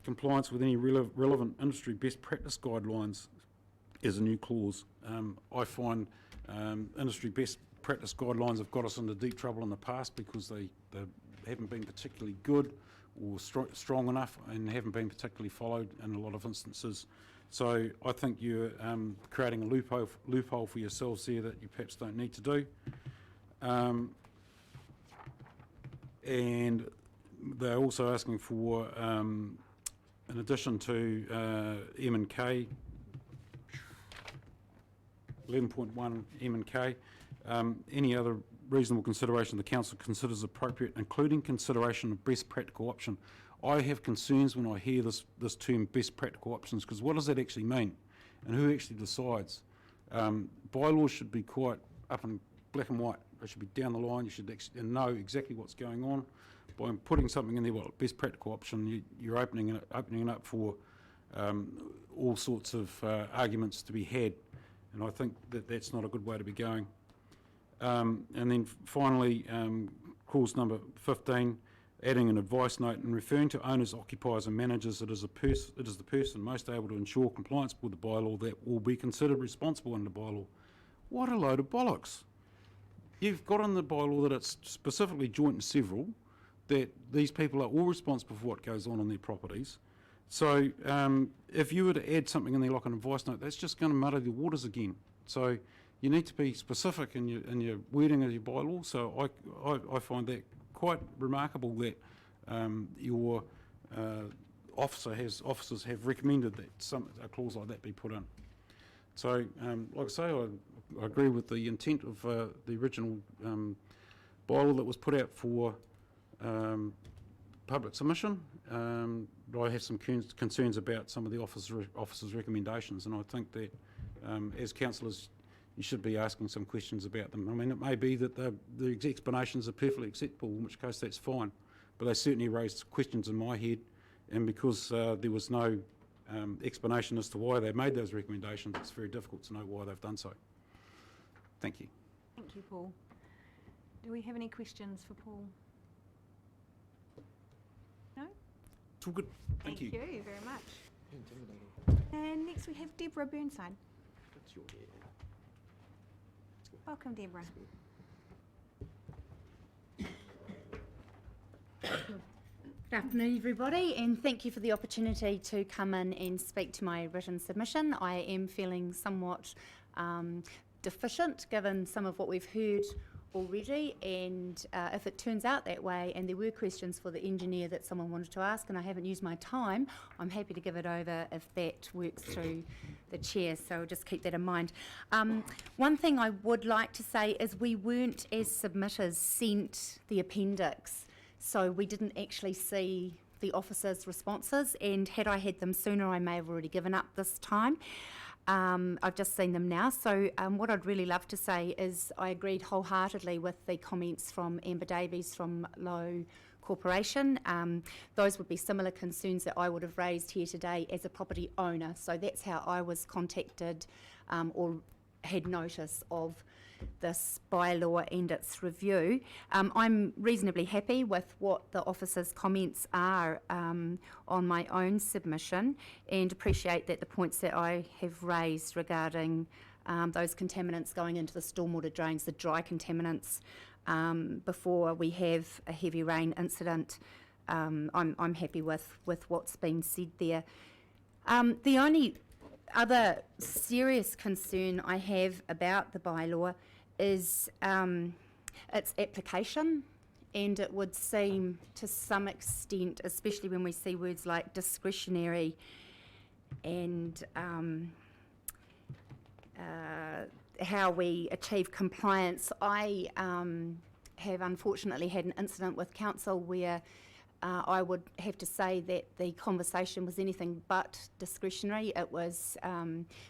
compliance with any relevant industry best practice guidelines is a new clause. I find industry best practice guidelines have got us into deep trouble in the past because they haven't been particularly good or strong enough and haven't been particularly followed in a lot of instances. So I think you're creating a loophole for yourselves there that you perhaps don't need to do. And they're also asking for, in addition to M&K, 11.1 M&K, any other reasonable consideration the council considers appropriate, including consideration of best practical option. I have concerns when I hear this term best practical options, because what does that actually mean, and who actually decides? Bylaws should be quite up in black and white. They should be down the line. You should know exactly what's going on. By putting something in there, well, best practical option, you're opening it up for all sorts of arguments to be had, and I think that that's not a good way to be going. And then finally, clause number 15, adding an advice note and referring to owners, occupiers and managers, it is the person most able to ensure compliance with the bylaw that will be considered responsible under the bylaw. What a load of bollocks. You've got in the bylaw that it's specifically joint and several, that these people are all responsible for what goes on their properties. So if you were to add something in there like an advice note, that's just going to muddy the waters again. So you need to be specific in your wording of your bylaw. So I find that quite remarkable that your officers have recommended that a clause like that be put in. So like I say, I agree with the intent of the original bylaw that was put out for public submission. But I have some concerns about some of the officers' recommendations, and I think that as councillors you should be asking some questions about them. I mean, it may be that the explanations are perfectly acceptable, in which case that's fine, but they certainly raised questions in my head, and because there was no explanation as to why they made those recommendations, it's very difficult to know why they've done so. Thank you. Thank you, Paul. Do we have any questions for Paul? No? It's all good. Thank you. Thank you very much. And next we have Deborah Burnside. That's your hair. Welcome, Deborah. Good afternoon, everybody, and thank you for the opportunity to come in and speak to my written submission. I am feeling somewhat deficient given some of what we've heard already, and if it turns out that way and there were questions for the engineer that someone wanted to ask and I haven't used my time, I'm happy to give it over if that works through the chair, so just keep that in mind. One thing I would like to say is we weren't, as submitters, sent the appendix, so we didn't actually see the officers' responses, and had I had them sooner I may have already given up this time. I've just seen them now, so what I'd really love to say is I agreed wholeheartedly with the comments from Amber Davies from Low Corporation. Those would be similar concerns that I would have raised here today as a property owner, so that's how I was contacted or had notice of this bylaw and its review. I'm reasonably happy with what the officer's comments are on my own submission, and appreciate that the points that I have raised regarding those contaminants going into the stormwater drains, the dry contaminants, before we have a heavy rain incident, I'm happy with what's been said there. The only other serious concern I have about the bylaw is its application, and it would seem to some extent, especially when we see words like discretionary and how we achieve compliance. I have unfortunately had an incident with council where I would have to say that the conversation was anything but discretionary. It was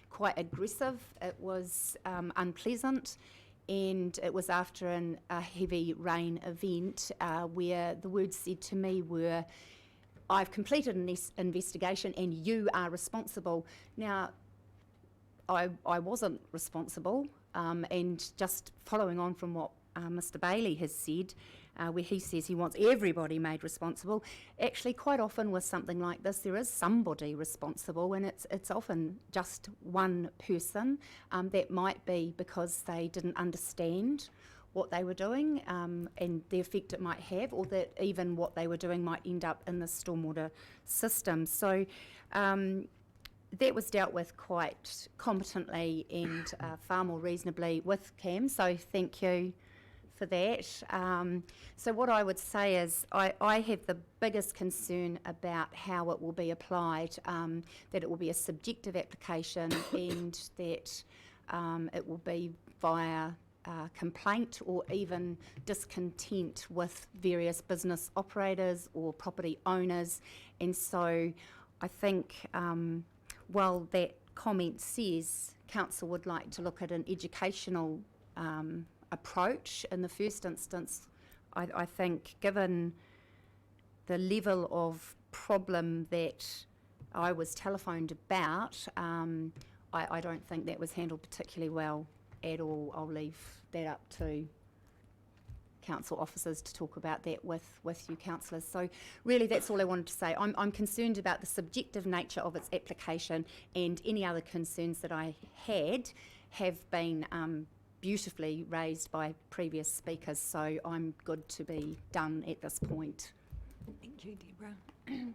quite aggressive, it was unpleasant, and it was after a heavy rain event where the words said to me were, "I've completed an investigation and you are responsible." Now, I wasn't responsible, and just following on from what Mr. Bailey has said, where he says he wants everybody made responsible. Actually, quite often with something like this, there is somebody responsible, and it's often just one person. That might be because they didn't understand what they were doing and the effect it might have, or that even what they were doing might end up in the stormwater system. So that was dealt with quite competently and far more reasonably with CAM, so thank you for that. So what I would say is I have the biggest concern about how it will be applied, that it will be a subjective application and that it will be via complaint or even discontent with various business operators or property owners. And so I think while that comment says council would like to look at an educational approach in the first instance, I think given the level of problem that I was telephoned about, I don't think that was handled particularly well at all. I'll leave that up to council officers to talk about that with you councillors. So really that's all I wanted to say. I'm concerned about the subjective nature of its application, and any other concerns that I had have been beautifully raised by previous speakers, so I'm good to be done at this point. Thank you, Deborah.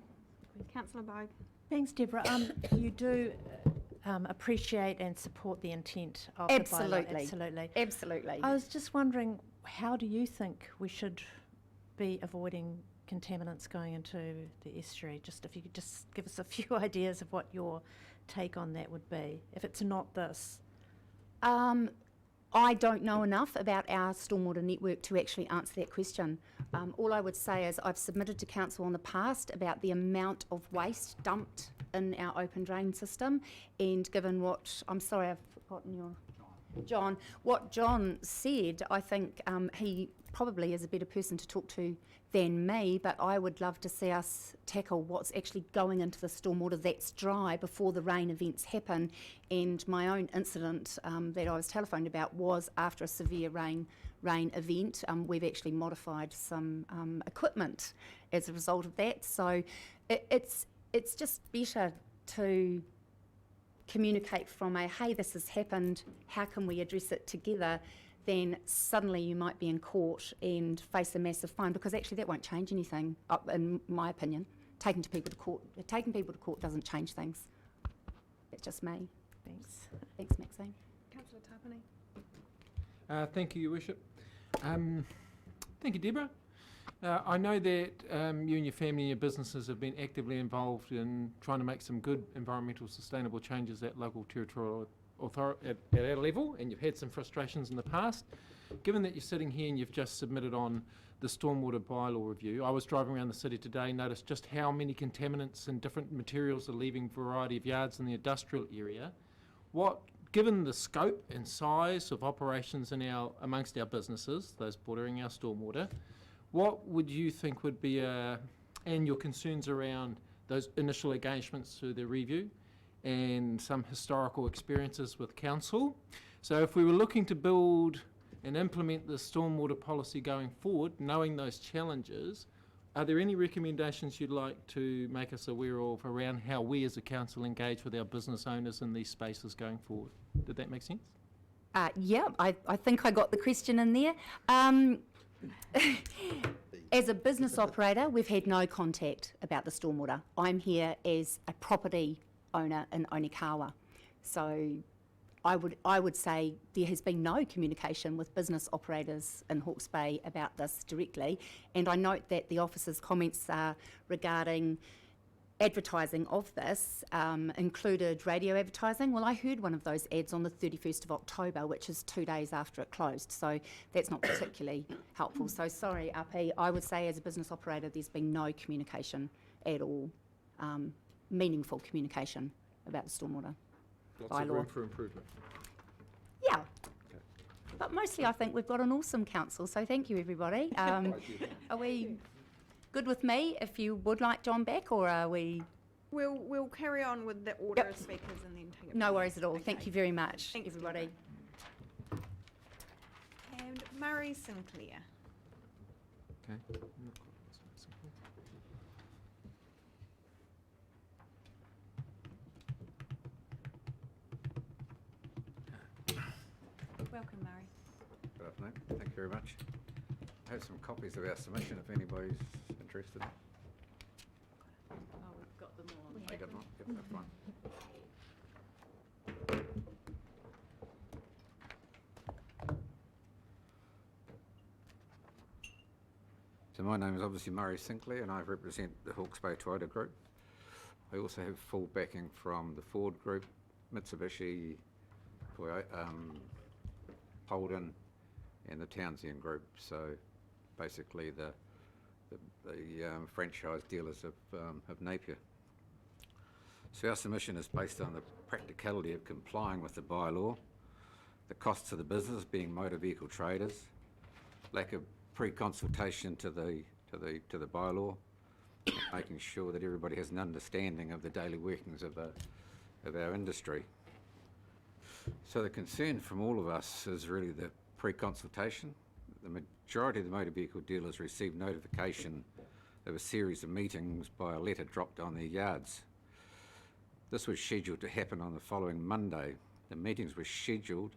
Councillor Bogue. Thanks, Deborah. You do appreciate and support the intent of the bylaw. Absolutely. Absolutely. Absolutely. I was just wondering, how do you think we should be avoiding contaminants going into the estuary? Just if you could just give us a few ideas of what your take on that would be, if it's not this. I don't know enough about our stormwater network to actually answer that question. All I would say is I've submitted to council in the past about the amount of waste dumped in our open drain system, and given what, I'm sorry, I've forgotten your... John. What John said, I think he probably is a better person to talk to than me, but I would love to see us tackle what's actually going into the stormwater that's dry before the rain events happen. And my own incident that I was telephoned about was after a severe rain event. We've actually modified some equipment as a result of that. So it's just better to communicate from a, hey, this has happened, how can we address it together, then suddenly you might be in court and face a massive fine, because actually that won't change anything, in my opinion. Taking people to court doesn't change things. That's just me. Thanks. Thanks, Maxine. Councillor Tapani. Thank you, Your Worship. Thank you, Deborah. I know that you and your family and your businesses have been actively involved in trying to make some good environmental sustainable changes at local territorial authority at our level, and you've had some frustrations in the past. Given that you're sitting here and you've just submitted on the stormwater bylaw review, I was driving around the city today, noticed just how many contaminants and different materials are leaving a variety of yards in the industrial area. Given the scope and size of operations amongst our businesses, those bordering our stormwater, what would you think would be and your concerns around those initial engagements through the review and some historical experiences with council? So if we were looking to build and implement the stormwater policy going forward, knowing those challenges, are there any recommendations you'd like to make us aware of around how we as a council engage with our business owners in these spaces going forward? Did that make sense? Yeah, I think I got the question in there. As a business operator, we've had no contact about the stormwater. I'm here as a property owner in Onikawa. So I would say there has been no communication with business operators in Hawke's Bay about this directly, and I note that the officer's comments regarding advertising of this included radio advertising. Well, I heard one of those ads on the 31st of October, which is 2 days after it closed, so that's not particularly helpful. So sorry, RP, I would say as a business operator there's been no communication at all, meaningful communication about the stormwater Lots of bylaw. room for improvement. Yeah. But mostly I think we've got an awesome council, so thank you everybody. Are we good with me if you would like John back, or are we? We'll carry on with the order of speakers and then take it. No from worries there. at all. Thank you very much, Thanks, everybody. And Murray Sinclair. Okay. Welcome, Murray. Good afternoon. Thank you very much. I have some copies of our submission if anybody's interested. Oh, we've got them all. I got them all? Yep, that's fine. So my name is obviously Murray Sinclair and I represent the Hawke's Bay Toyota Group. I also have full backing from the Ford Group, Mitsubishi, Holden and the Townsend Group. So basically the franchise dealers of Napier. So our submission is based on the practicality of complying with the bylaw, the costs of the business being motor vehicle traders, lack of pre-consultation to the bylaw, making sure that everybody has an understanding of the daily workings of our industry. So the concern from all of us is really the pre-consultation. The majority of the motor vehicle dealers receive notification of a series of meetings by a letter dropped on their yards. This was scheduled to happen on the following Monday. The meetings were scheduled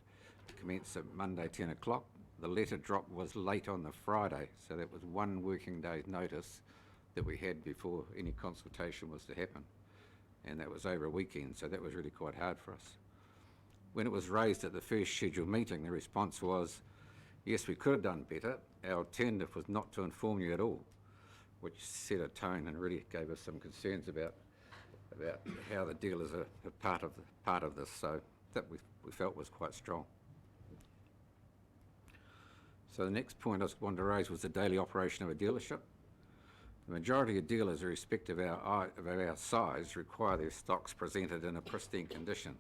to commence at Monday 10 o'clock. The letter drop was late on the Friday, so that was 1 working day's notice that we had before any consultation was to happen. And that was over a weekend, so that was really quite hard for us. When it was raised at the first scheduled meeting, the response was, yes, we could have done better. Our alternative was not to inform you at all, which set a tone and really gave us some concerns about how the dealers are part of this. So that we felt was quite strong. So the next point I wanted to raise was the daily operation of a dealership. The majority of dealers, irrespective of our size, require their stocks presented in a pristine condition.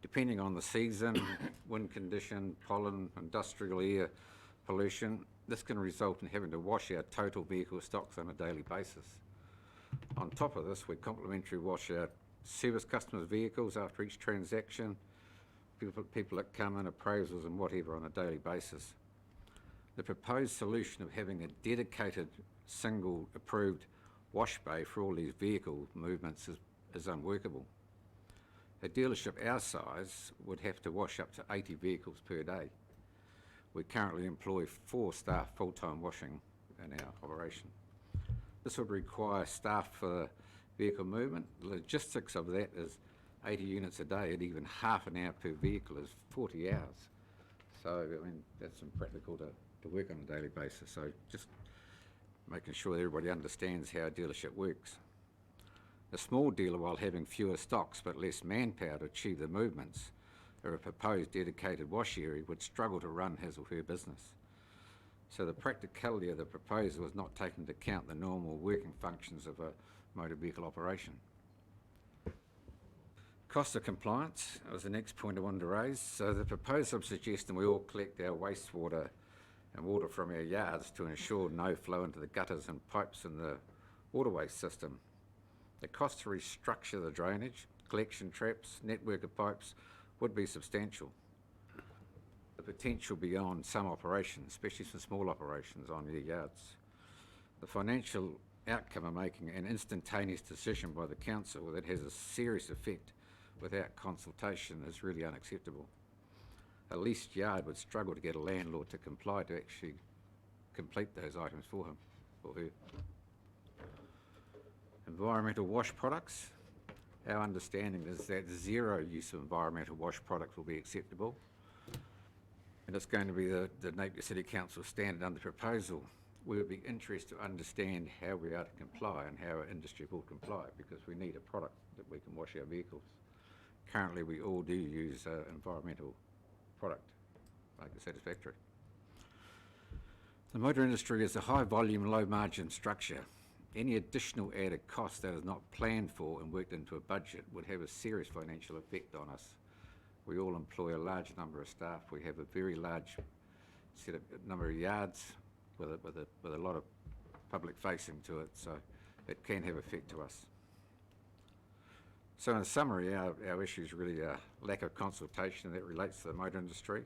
Depending on the season, wind condition, pollen, industrial air pollution, this can result in having to wash our total vehicle stocks on a daily basis. On top of this, we complimentary wash our service customers' vehicles after each transaction, people that come in, appraisals and whatever on a daily basis. The proposed solution of having a dedicated single approved wash bay for all these vehicle movements is unworkable. A dealership our size would have to wash up to 80 vehicles per day. We currently employ 4 staff full-time washing in our operation. This would require staff for vehicle movement. The logistics of that is 80 units a day at even half an hour per vehicle is 40 hours. So, I mean, that's impractical to work on a daily basis. So just making sure that everybody understands how a dealership works. A small dealer, while having fewer stocks but less manpower to achieve the movements of a proposed dedicated wash area, would struggle to run his or her business. So the practicality of the proposal is not taking into account the normal working functions of a motor vehicle operation. Cost of compliance was the next point I wanted to raise. So the proposal suggesting we all collect our wastewater and water from our yards to ensure no flow into the gutters and pipes in the waterway system. The cost to restructure the drainage, collection traps, network of pipes would be substantial. The potential beyond some operations, especially some small operations on their yards. The financial outcome of making an instantaneous decision by the council that has a serious effect without consultation is really unacceptable. A leased yard would struggle to get a landlord to comply to actually complete those items for him or her. Environmental wash products. Our understanding is that zero use of environmental wash products will be acceptable. And it's going to be the Napier City Council standard under proposal. We would be interested to understand how we are to comply and how our industry will comply, because we need a product that we can wash our vehicles. Currently, we all do use environmental product, make it satisfactory. The motor industry is a high volume, low margin structure. Any additional added cost that is not planned for and worked into a budget would have a serious financial effect on us. We all employ a large number of staff. We have a very large number of yards with a lot of public facing to it, so it can have effect to us. So in summary, our issues really are lack of consultation that relates to the motor industry,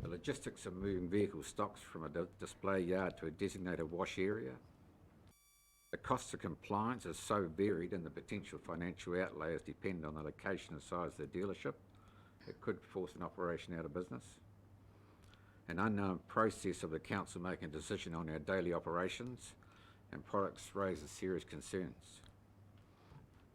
the logistics of moving vehicle stocks from a display yard to a designated wash area. The costs of compliance are so varied and the potential financial outlays depend on the location and size of the dealership. It could force an operation out of business. An unknown process of the council making a decision on our daily operations and products raises serious concerns.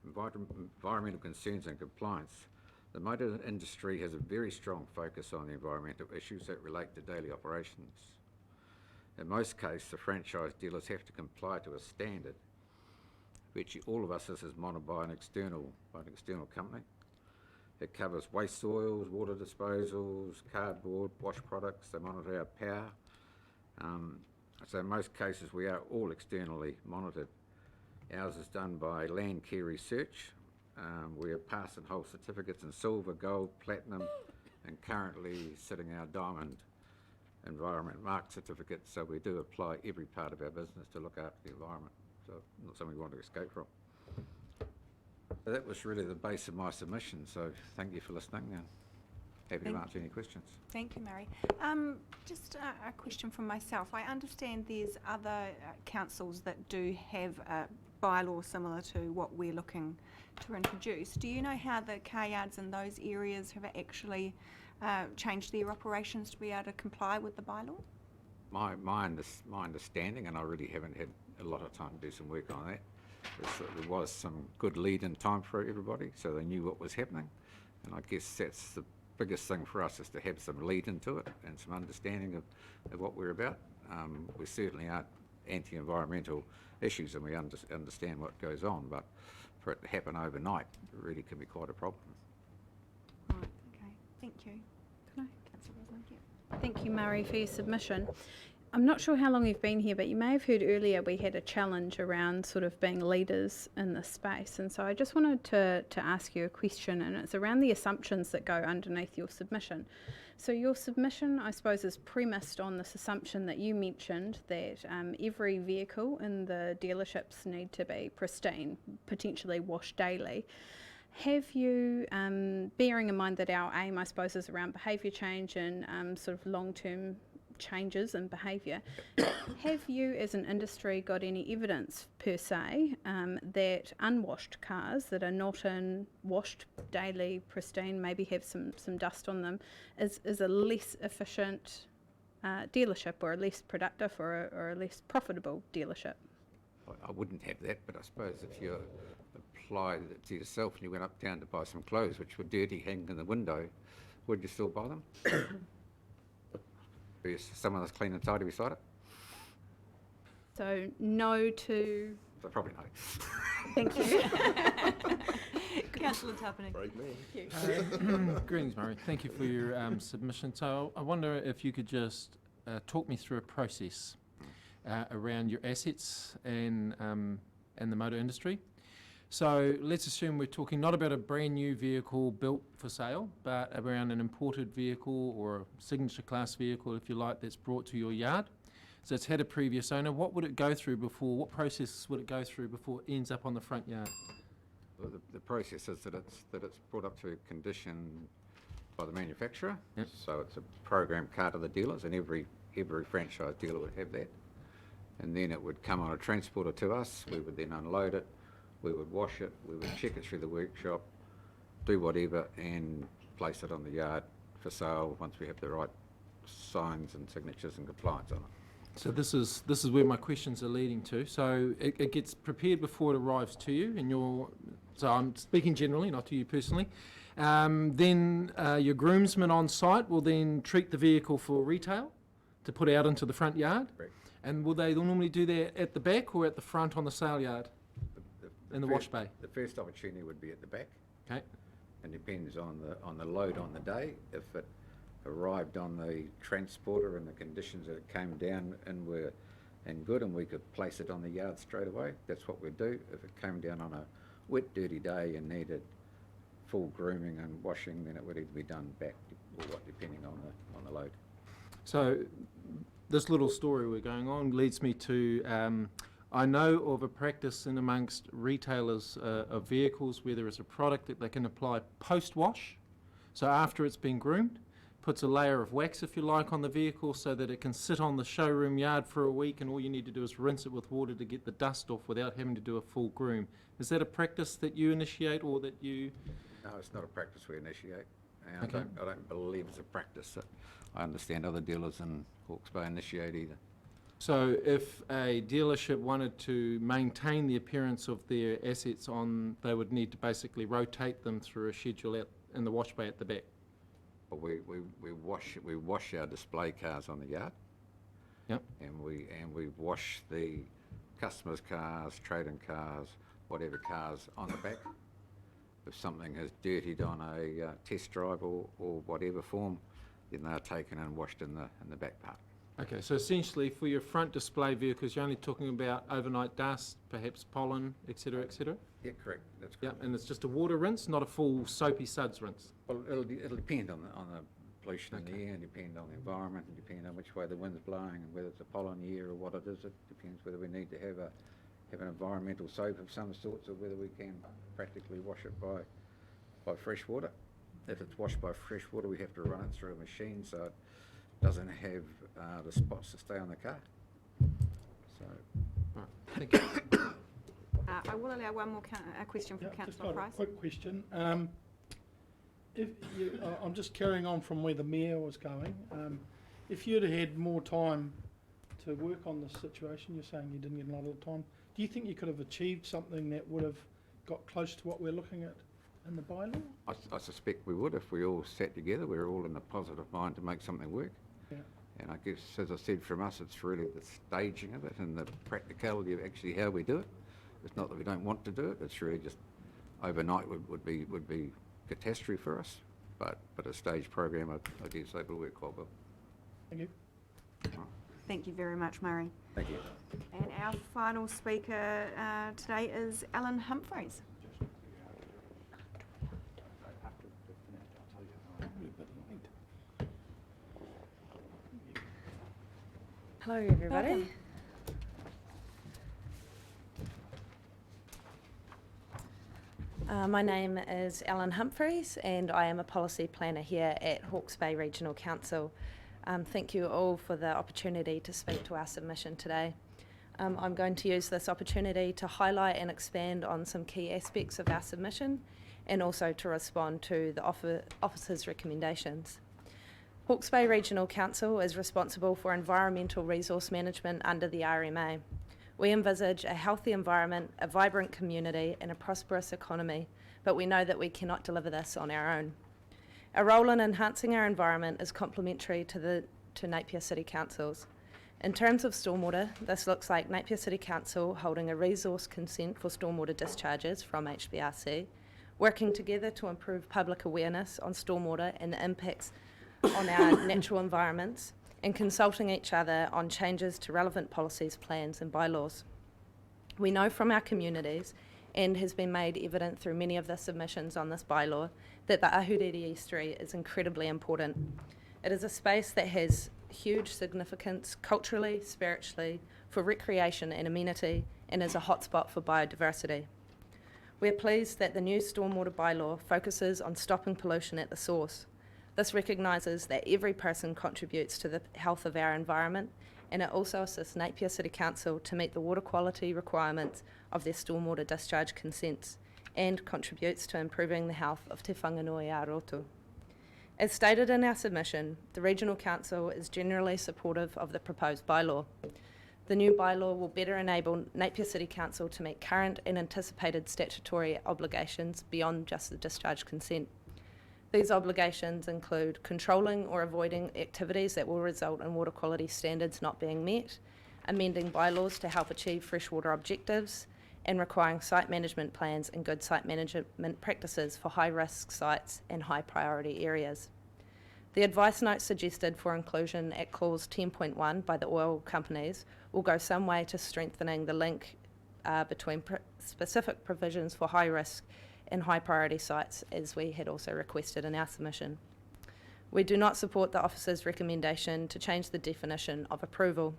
Environmental concerns and compliance. The motor industry has a very strong focus on the environmental issues that relate to daily operations. In most cases, the franchise dealers have to comply to a standard. Virtually all of us is monitored by an external company. It covers waste oils, water disposals, cardboard, wash products. They monitor our power. So in most cases, we are all externally monitored. Ours is done by Land Care Research. We are pass and hold certificates in silver, gold, platinum, and currently sitting our diamond environment mark certificates. So we do apply every part of our business to look after the environment. So not something we want to escape from. So that was really the base of my submission. So thank you for listening and happy to answer any questions. Thank you, Mary. Just a question from myself. I understand there's other councils that do have a bylaw similar to what we're looking to introduce. Do you know how the car yards in those areas have actually changed their operations to be able to comply with the bylaw? My understanding, and I really haven't had a lot of time to do some work on that, is that there was some good lead-in time for everybody, so they knew what was happening. And I guess that's the biggest thing for us, is to have some lead into it and some understanding of what we're about. We certainly aren't anti-environmental issues, and we understand what goes on, but for it to happen overnight, it really can be quite a problem. Right, okay, thank you. Councillor Rosling, yeah. Thank you, Murray, for your submission. I'm not sure how long you've been here, but you may have heard earlier we had a challenge around sort of being leaders in this space. And so I just wanted to ask you a question, and it's around the assumptions that go underneath your submission. So your submission, I suppose, is premised on this assumption that you mentioned that every vehicle in the dealerships need to be pristine, potentially washed daily. Have you, bearing in mind that our aim, I suppose, is around behaviour change and sort of long-term changes in behaviour, have you as an industry got any evidence per se that unwashed cars that are not in washed daily, pristine, maybe have some dust on them, is a less efficient dealership, or a less productive or a less profitable dealership? I wouldn't have that, but I suppose if you applied it to yourself and you went uptown to buy some clothes which were dirty hanging in the window, would you still buy them? Someone that's clean and tidy beside it? So no to... So probably no. Thank you. Councillor Tapani. Greetings, Murray. Thank you for your submission. So I wonder if you could just talk me through a process around your assets and the motor industry. So let's assume we're talking not about a brand new vehicle built for sale, but around an imported vehicle or a signature class vehicle, if you like, that's brought to your yard. So it's had a previous owner. What would it go through before, what process would it go through before it ends up on the front yard? Well, the process is that it's brought up to condition by the manufacturer. Yep. So it's a program car to the dealers, and every franchise dealer would have that. And then it would come on a transporter to us. We would then unload it. We would wash it, we would check it through the workshop, do whatever, and place it on the yard for sale once we have the right signs and signatures and compliance on it. So this is where my questions are leading to. So it gets prepared before it arrives to you, and so I'm speaking generally, not to you personally. Then your groomsmen on site will then treat the vehicle for retail to put out into the front yard. Correct. And will they normally do that at the back or at the front on the sale yard? In the wash bay? The first opportunity would be at the back. Okay. And depends on the load on the day. If it arrived on the transporter and the conditions that it came down in were good and we could place it on the yard straight away, that's what we'd do. If it came down on a wet, dirty day and needed full grooming and washing, then it would either be done back or what, depending on the load. So this little story we're going on leads me to, I know of a practice in amongst retailers of vehicles where there is a product that they can apply post-wash. So after it's been groomed, puts a layer of wax, if you like, on the vehicle so that it can sit on the showroom yard for a week, and all you need to do is rinse it with water to get the dust off without having to do a full groom. Is that a practice that you initiate or that you... No, it's not a practice we initiate. And Okay. I don't believe it's a practice that I understand other dealers in Hawke's Bay initiate either. So if a dealership wanted to maintain the appearance of their assets on, they would need to basically rotate them through a schedule out in the wash bay at the back? Well, we wash our display cars on the yard. Yep. And we wash the customers' cars, trade-in cars, whatever cars on the back. If something has dirtied on a test drive or whatever form, then they're taken and washed in the back part. Okay, so essentially for your front display vehicles, you're only talking about overnight dust, perhaps pollen, etc., etc.? Yeah, correct. That's Yeah, correct. and it's just a water rinse, not a full soapy suds rinse? Well, it'll depend on the pollution in the air, and depend on the environment, and depend on which way the wind's blowing, and whether it's a pollen year or what it is. It depends whether we need to have an environmental soap of some sorts, or whether we can practically wash it by fresh water. If it's washed by fresh water, we have to run it through a machine so it doesn't have the spots that stay on the car. So, Right, thank you. I will allow one more question from Yeah, just Councillor got a Price. quick question. If you, I'm just carrying on from where the Mayor was going. If you'd had more time to work on this situation, you're saying you didn't get a lot of time, do you think you could have achieved something that would have got close to what we're looking at in the bylaw? I suspect we would if we all sat together. We're all in a positive mind to make something work. Yeah. And I guess, as I said, from us, it's really the staging of it and the practicality of actually how we do it. It's not that we don't want to do it. It's really just overnight would be catastrophe for us. But a staged program, I guess, they will work quite well. Thank you. Thank you very much, Murray. Thank you. And our final speaker today is Alan Humphreys. Hello everybody. Welcome. My name is Ellen Humphreys and I am a policy planner here at Hawke's Bay Regional Council. Thank you all for the opportunity to speak to our submission today. I'm going to use this opportunity to highlight and expand on some key aspects of our submission and also to respond to the officer's recommendations. Hawke's Bay Regional Council is responsible for environmental resource management under the RMA. We envisage a healthy environment, a vibrant community and a prosperous economy, but we know that we cannot deliver this on our own. Our role in enhancing our environment is complementary to Napier City Council's. In terms of stormwater, this looks like Napier City Council holding a resource consent for stormwater discharges from HBRC, working together to improve public awareness on stormwater and the impacts on our natural environments, and consulting each other on changes to relevant policies, plans and bylaws. We know from our communities, and has been made evident through many of the submissions on this bylaw, that the Ahuriri Estuary is incredibly important. It is a space that has huge significance culturally, spiritually, for recreation and amenity, and is a hotspot for biodiversity. We are pleased that the new stormwater bylaw focuses on stopping pollution at the source. This recognises that every person contributes to the health of our environment, and it also assists Napier City Council to meet the water quality requirements of their stormwater discharge consents and contributes to improving the health of Te Whanganui-a-Roto. As stated in our submission, the Regional Council is generally supportive of the proposed bylaw. The new bylaw will better enable Napier City Council to meet current and anticipated statutory obligations beyond just the discharge consent. These obligations include controlling or avoiding activities that will result in water quality standards not being met, amending bylaws to help achieve freshwater objectives, and requiring site management plans and good site management practices for high-risk sites and high-priority areas. The advice note suggested for inclusion at clause 10.1 by the oil companies will go some way to strengthening the link between specific provisions for high-risk and high-priority sites, as we had also requested in our submission. We do not support the officer's recommendation to change the definition of approval.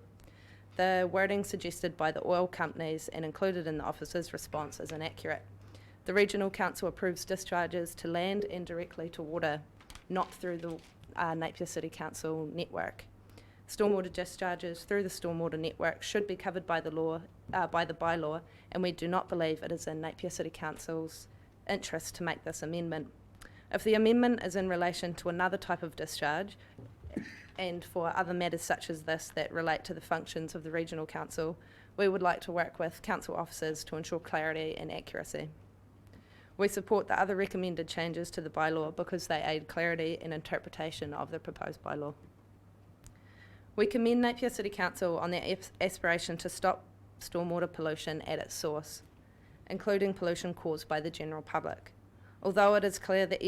The wording suggested by the oil companies and included in the officer's response is inaccurate. The Regional Council approves discharges to land and directly to water, not through the Napier City Council network. Stormwater discharges through the stormwater network should be covered by the bylaw, and we do not believe it is in Napier City Council's interest to make this amendment. If the amendment is in relation to another type of discharge, and for other matters such as this that relate to the functions of the Regional Council, we would like to work with Council officers to ensure clarity and accuracy. We support the other recommended changes to the bylaw because they aid clarity and interpretation of the proposed bylaw. We commend Napier City Council on their aspiration to stop stormwater pollution at its source, including pollution caused by the general public. Although it is clear that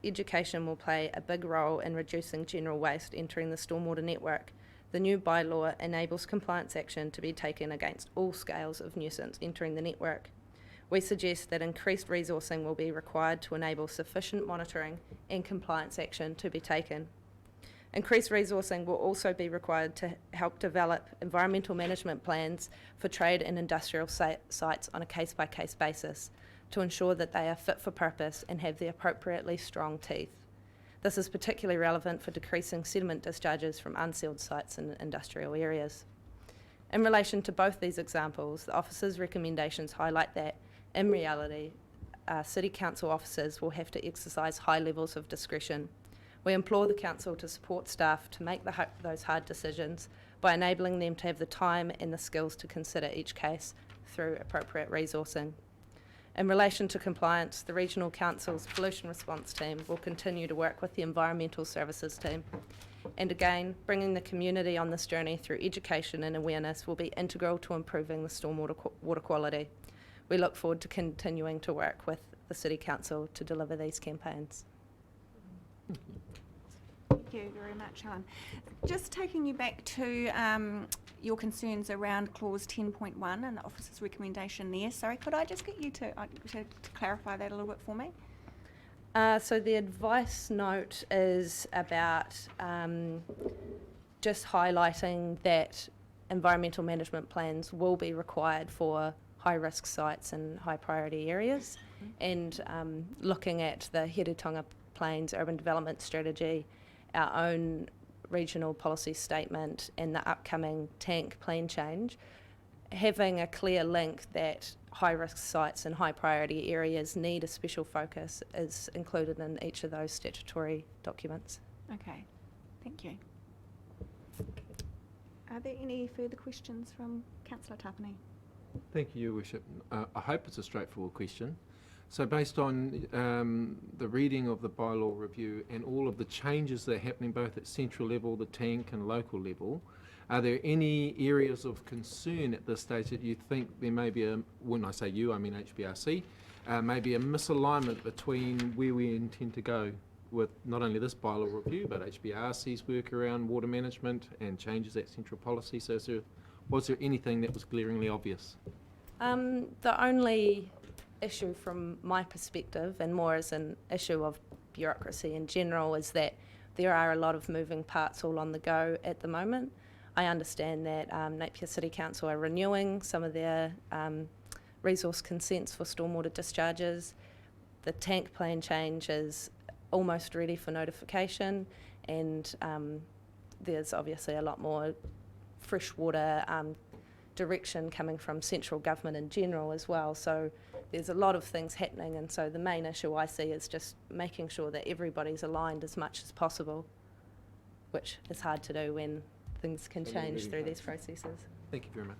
education will play a big role in reducing general waste entering the stormwater network, the new bylaw enables compliance action to be taken against all scales of nuisance entering the network. We suggest that increased resourcing will be required to enable sufficient monitoring and compliance action to be taken. Increased resourcing will also be required to help develop environmental management plans for trade and industrial sites on a case-by-case basis to ensure that they are fit for purpose and have the appropriately strong teeth. This is particularly relevant for decreasing sediment discharges from unsealed sites in industrial areas. In relation to both these examples, the officer's recommendations highlight that, in reality, City Council officers will have to exercise high levels of discretion. We implore the Council to support staff to make those hard decisions by enabling them to have the time and the skills to consider each case through appropriate resourcing. In relation to compliance, the Regional Council's pollution response team will continue to work with the Environmental Services team. And again, bringing the community on this journey through education and awareness will be integral to improving the stormwater water quality. We look forward to continuing to work with the City Council to deliver these campaigns. Thank you very much, Helen. Just taking you back to your concerns around clause 10.1 and the officer's recommendation there. Sorry, could I just get you to clarify that a little bit for me? So the advice note is about just highlighting that environmental management plans will be required for high-risk sites and high-priority areas, and looking at the Heretaunga Plains Urban Development Strategy, our own regional policy statement and the upcoming tank plan change, having a clear link that high-risk sites and high-priority areas need a special focus is included in each of those statutory documents. Okay, thank you. Are there any further questions from Councillor Tapani? Thank you, Your Worship. I hope it's a straightforward question. So based on the reading of the bylaw review and all of the changes that are happening both at central level, the tank and local level, are there any areas of concern at this stage that you think there may be when I say you, I mean HBRC, maybe a misalignment between where we intend to go with not only this bylaw review, but HBRC's work around water management and changes at central policy? So was there anything that was glaringly obvious? The only issue from my perspective, and more as an issue of bureaucracy in general, is that there are a lot of moving parts all on the go at the moment. I understand that Napier City Council are renewing some of their resource consents for stormwater discharges. The tank plan change is almost ready for notification, and there's obviously a lot more freshwater direction coming from central government in general as well. So there's a lot of things happening, and so the main issue I see is just making sure that everybody's aligned as much as possible, which is hard to do when things can When you're change moving through these fast. processes. Thank you very much.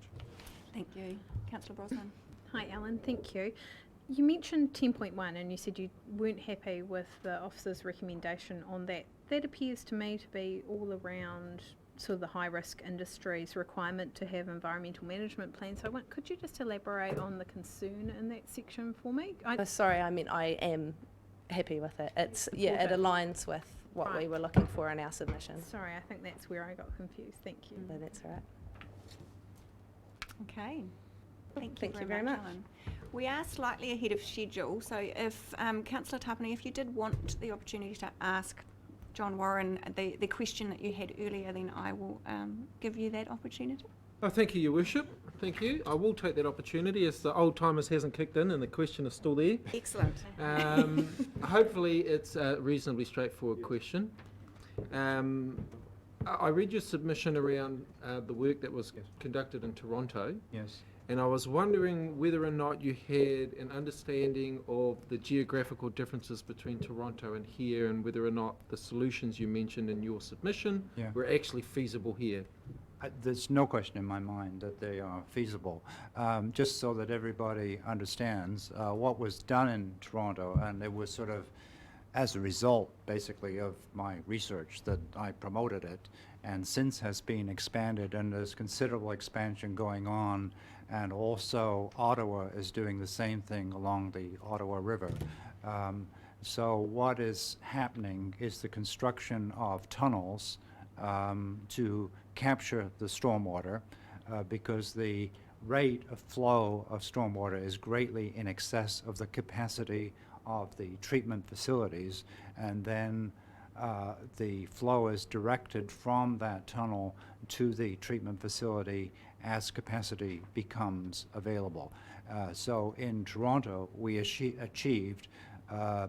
Thank you. Councillor Brosnan. Hi, Alan. Thank you. You mentioned 10.1 and you said you weren't happy with the officer's recommendation on that. That appears to me to be all around sort of the high-risk industries requirement to have environmental management plans. So could you just elaborate on the concern in that section for me? Sorry, I mean I am happy with it. It's it Support it. aligns with what we were looking for in our submission. Sorry, I think that's where I got confused. Thank you. No, that's all right. Okay. Thank you very much. Alan. We are slightly ahead of schedule, so if Councillor Tapani, if you did want the opportunity to ask John Warren the question that you had earlier, then I will give you that opportunity. Oh, thank you, Your Worship. Thank you. I will take that opportunity as the old timers hasn't kicked in and the question is still there. Excellent. Hopefully it's a reasonably straightforward question. I read your submission around the work that was conducted in Toronto. Yes. And I was wondering whether or not you had an understanding of the geographical differences between Toronto and here, and whether or not the solutions you mentioned in your submission were actually feasible here. There's no question in my mind that they are feasible. Just so that everybody understands, what was done in Toronto, and it was sort of as a result, basically, of my research that I promoted it, and since has been expanded, and there's considerable expansion going on, and also Ottawa is doing the same thing along the Ottawa River. So what is happening is the construction of tunnels to capture the stormwater, because the rate of flow of stormwater is greatly in excess of the capacity of the treatment facilities, and then the flow is directed from that tunnel to the treatment facility as capacity becomes available. So in Toronto, we achieved,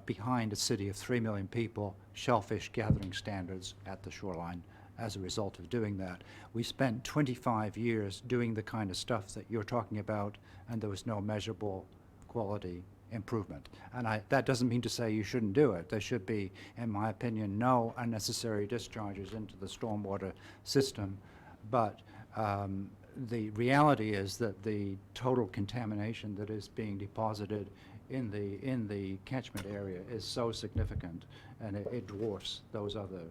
behind a city of 3 million people, shellfish gathering standards at the shoreline as a result of doing that. We spent 25 years doing the kind of stuff that you're talking about, and there was no measurable quality improvement. And that doesn't mean to say you shouldn't do it. There should be, in my opinion, no unnecessary discharges into the stormwater system, but the reality is that the total contamination that is being deposited in the catchment area is so significant, and it dwarfs those other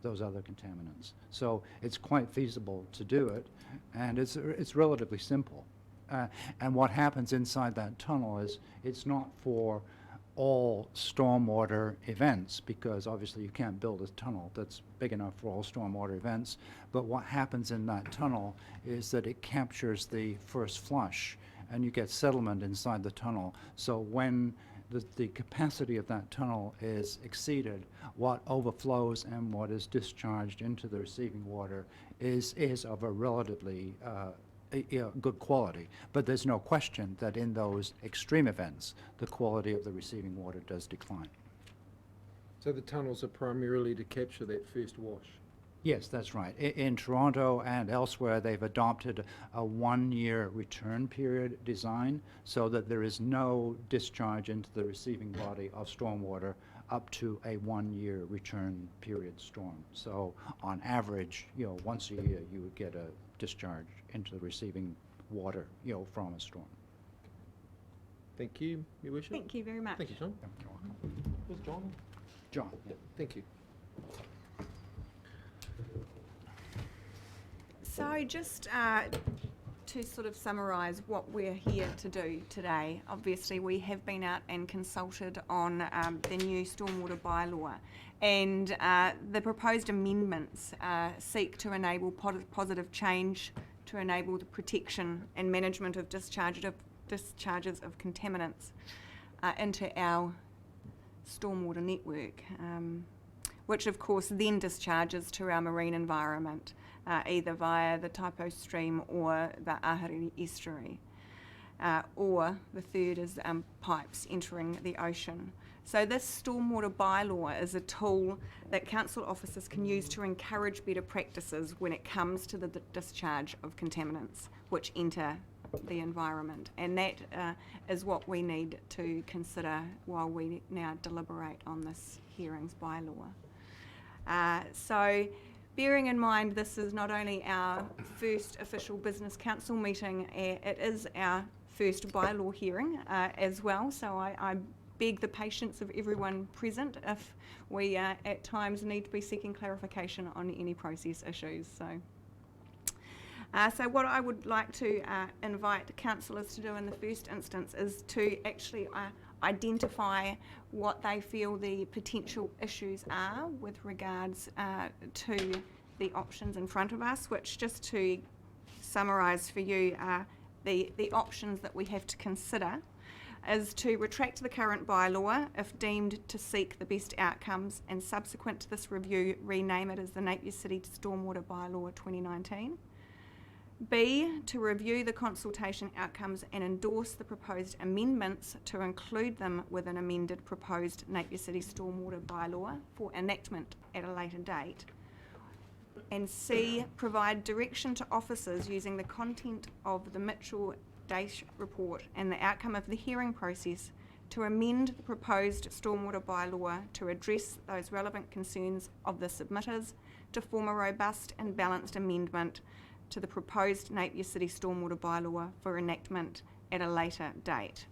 contaminants. So it's quite feasible to do it, and it's relatively simple. And what happens inside that tunnel is it's not for all stormwater events, because obviously you can't build a tunnel that's big enough for all stormwater events. But what happens in that tunnel is that it captures the first flush, and you get settlement inside the tunnel. So when the capacity of that tunnel is exceeded, what overflows and what is discharged into the receiving water is of a relatively good quality. But there's no question that in those extreme events, the quality of the receiving water does decline. So the tunnels are primarily to capture that first wash? Yes, that's right. In Toronto and elsewhere, they've adopted a 1-year return period design so that there is no discharge into the receiving body of stormwater up to a 1-year return period storm. So on average, once a year, you would get a discharge into the receiving water, from a storm. Thank you, Your Worship. Thank you very much. Thank you, John. Was John? John. Yeah, thank you. So just to sort of summarise what we're here to do today, obviously we have been out and consulted on the new stormwater bylaw, and the proposed amendments seek to enable positive change to enable the protection and management of discharges of contaminants into our stormwater network, which of course then discharges to our marine environment, either via the Taipo stream or the Ahari estuary. Or the third is pipes entering the ocean. So this stormwater bylaw is a tool that council officers can use to encourage better practices when it comes to the discharge of contaminants which enter the environment, and that is what we need to consider while we now deliberate on this hearings bylaw. So bearing in mind this is not only our first official business council meeting, it is our first bylaw hearing as well, so I beg the patience of everyone present if we at times need to be seeking clarification on any process issues. So what I would like to invite councillors to do in the first instance is to actually identify what they feel the potential issues are with regards to the options in front of us, which, just to summarise for you, are the options that we have to consider is to retract the current bylaw if deemed to seek the best outcomes, and subsequent to this review rename it as the Napier City Stormwater Bylaw 2019. B, to review the consultation outcomes and endorse the proposed amendments to include them with an amended proposed Napier City Stormwater Bylaw for enactment at a later date. And C, provide direction to officers using the content of the Mitchell-Dace report and the outcome of the hearing process to amend the proposed stormwater bylaw to address those relevant concerns of the submitters to form a robust and balanced amendment to the proposed Napier City Stormwater Bylaw for enactment at a later date.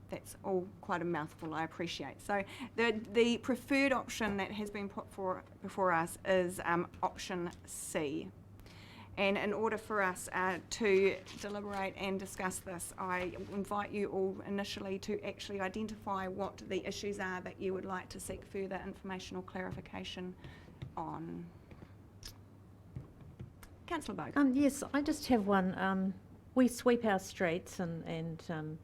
That's all quite a mouthful, I appreciate. So the preferred option that has been put before us is option C. And in order for us to deliberate and discuss this, I invite you all initially to actually identify what the issues are that you would like to seek further information or clarification on. Councillor Bogan. Yes, I just have one. We sweep our streets and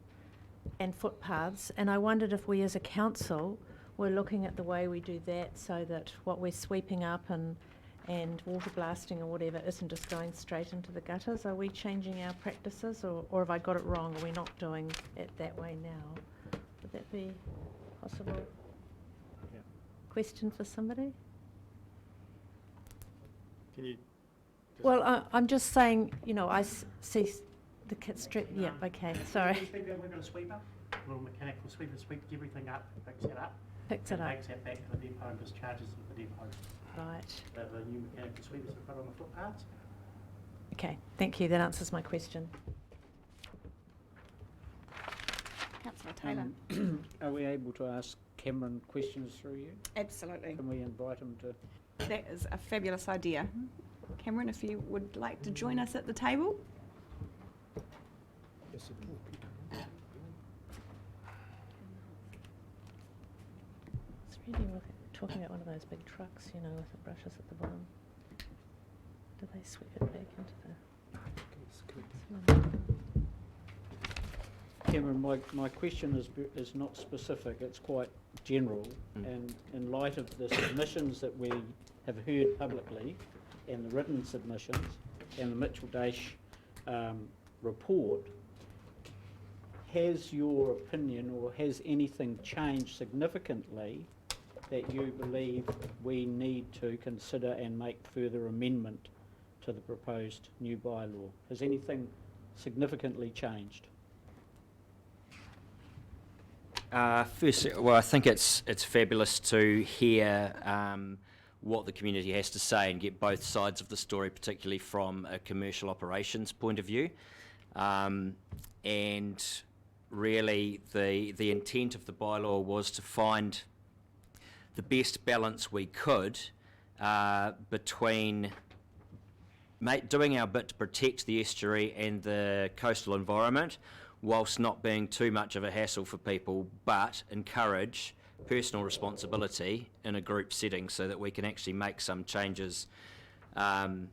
footpaths, and I wondered if we as a council were looking at the way we do that, so that what we're sweeping up and water blasting or whatever isn't just going straight into the gutters. Are we changing our practices, or have I got it wrong? Are we not doing it that way now? Would that be possible? Yeah. Question for somebody? Can you? Well, I'm just saying, I see the street. Yeah, okay, sorry. We're going to sweep up. A little mechanical sweeper sweeps everything up, picks it up. Picks it up. Takes that back to the depot and discharges it at the depot. Right. The new mechanical sweepers are put on the footpaths. Okay, thank you. That answers my question. Councillor Taylor. Are we able to ask Cameron questions through you? Absolutely. Can we invite him to? That is a fabulous idea. Cameron, if you would like to join us at the table. It's really talking about one of those big trucks, with the brushes at the bottom. Do they sweep it back into the... Cameron, my question is not specific, it's quite general, and in light of the submissions that we have heard publicly, and the written submissions, and the Mitchell-Dace report, has your opinion or has anything changed significantly that you believe we need to consider and make further amendment to the proposed new bylaw? Has anything significantly changed? First, well, I think it's fabulous to hear what the community has to say and get both sides of the story, particularly from a commercial operations point of view. And really, the intent of the bylaw was to find the best balance we could between doing our bit to protect the estuary and the coastal environment, whilst not being too much of a hassle for people, but encourage personal responsibility in a group setting so that we can actually make some changes and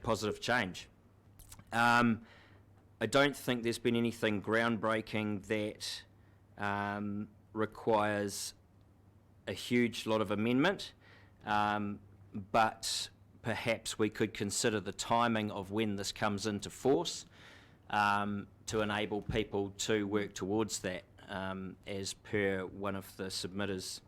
positive change. I don't think there's been anything groundbreaking that requires a huge lot of amendment, but perhaps we could consider the timing of when this comes into force to enable people to work towards that, as per one of the submitters'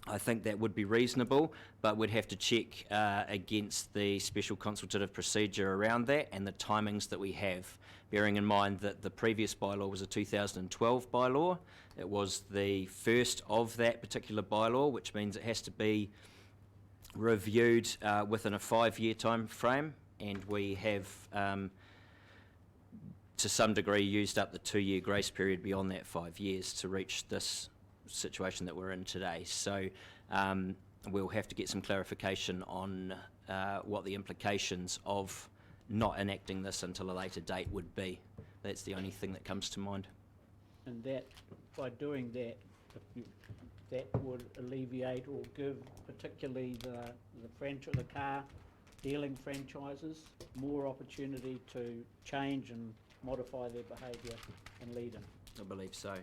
I think that would be reasonable, but we'd have to check against the special consultative procedure around that and the timings that we have, bearing in mind that the previous bylaw was a 2012 bylaw. It was the first of that particular bylaw, which means it has to be reviewed within a 5-year time frame, and we have to some degree used up the 2-year grace period beyond that 5 years to reach this situation that we're in today. So we'll have to get some clarification on what the implications of not enacting this until a later date would be. That's the only thing that comes to mind. And that, by doing that, that would alleviate or give particularly the car dealing franchises more opportunity to change and modify their behaviour and lead in. I believe so.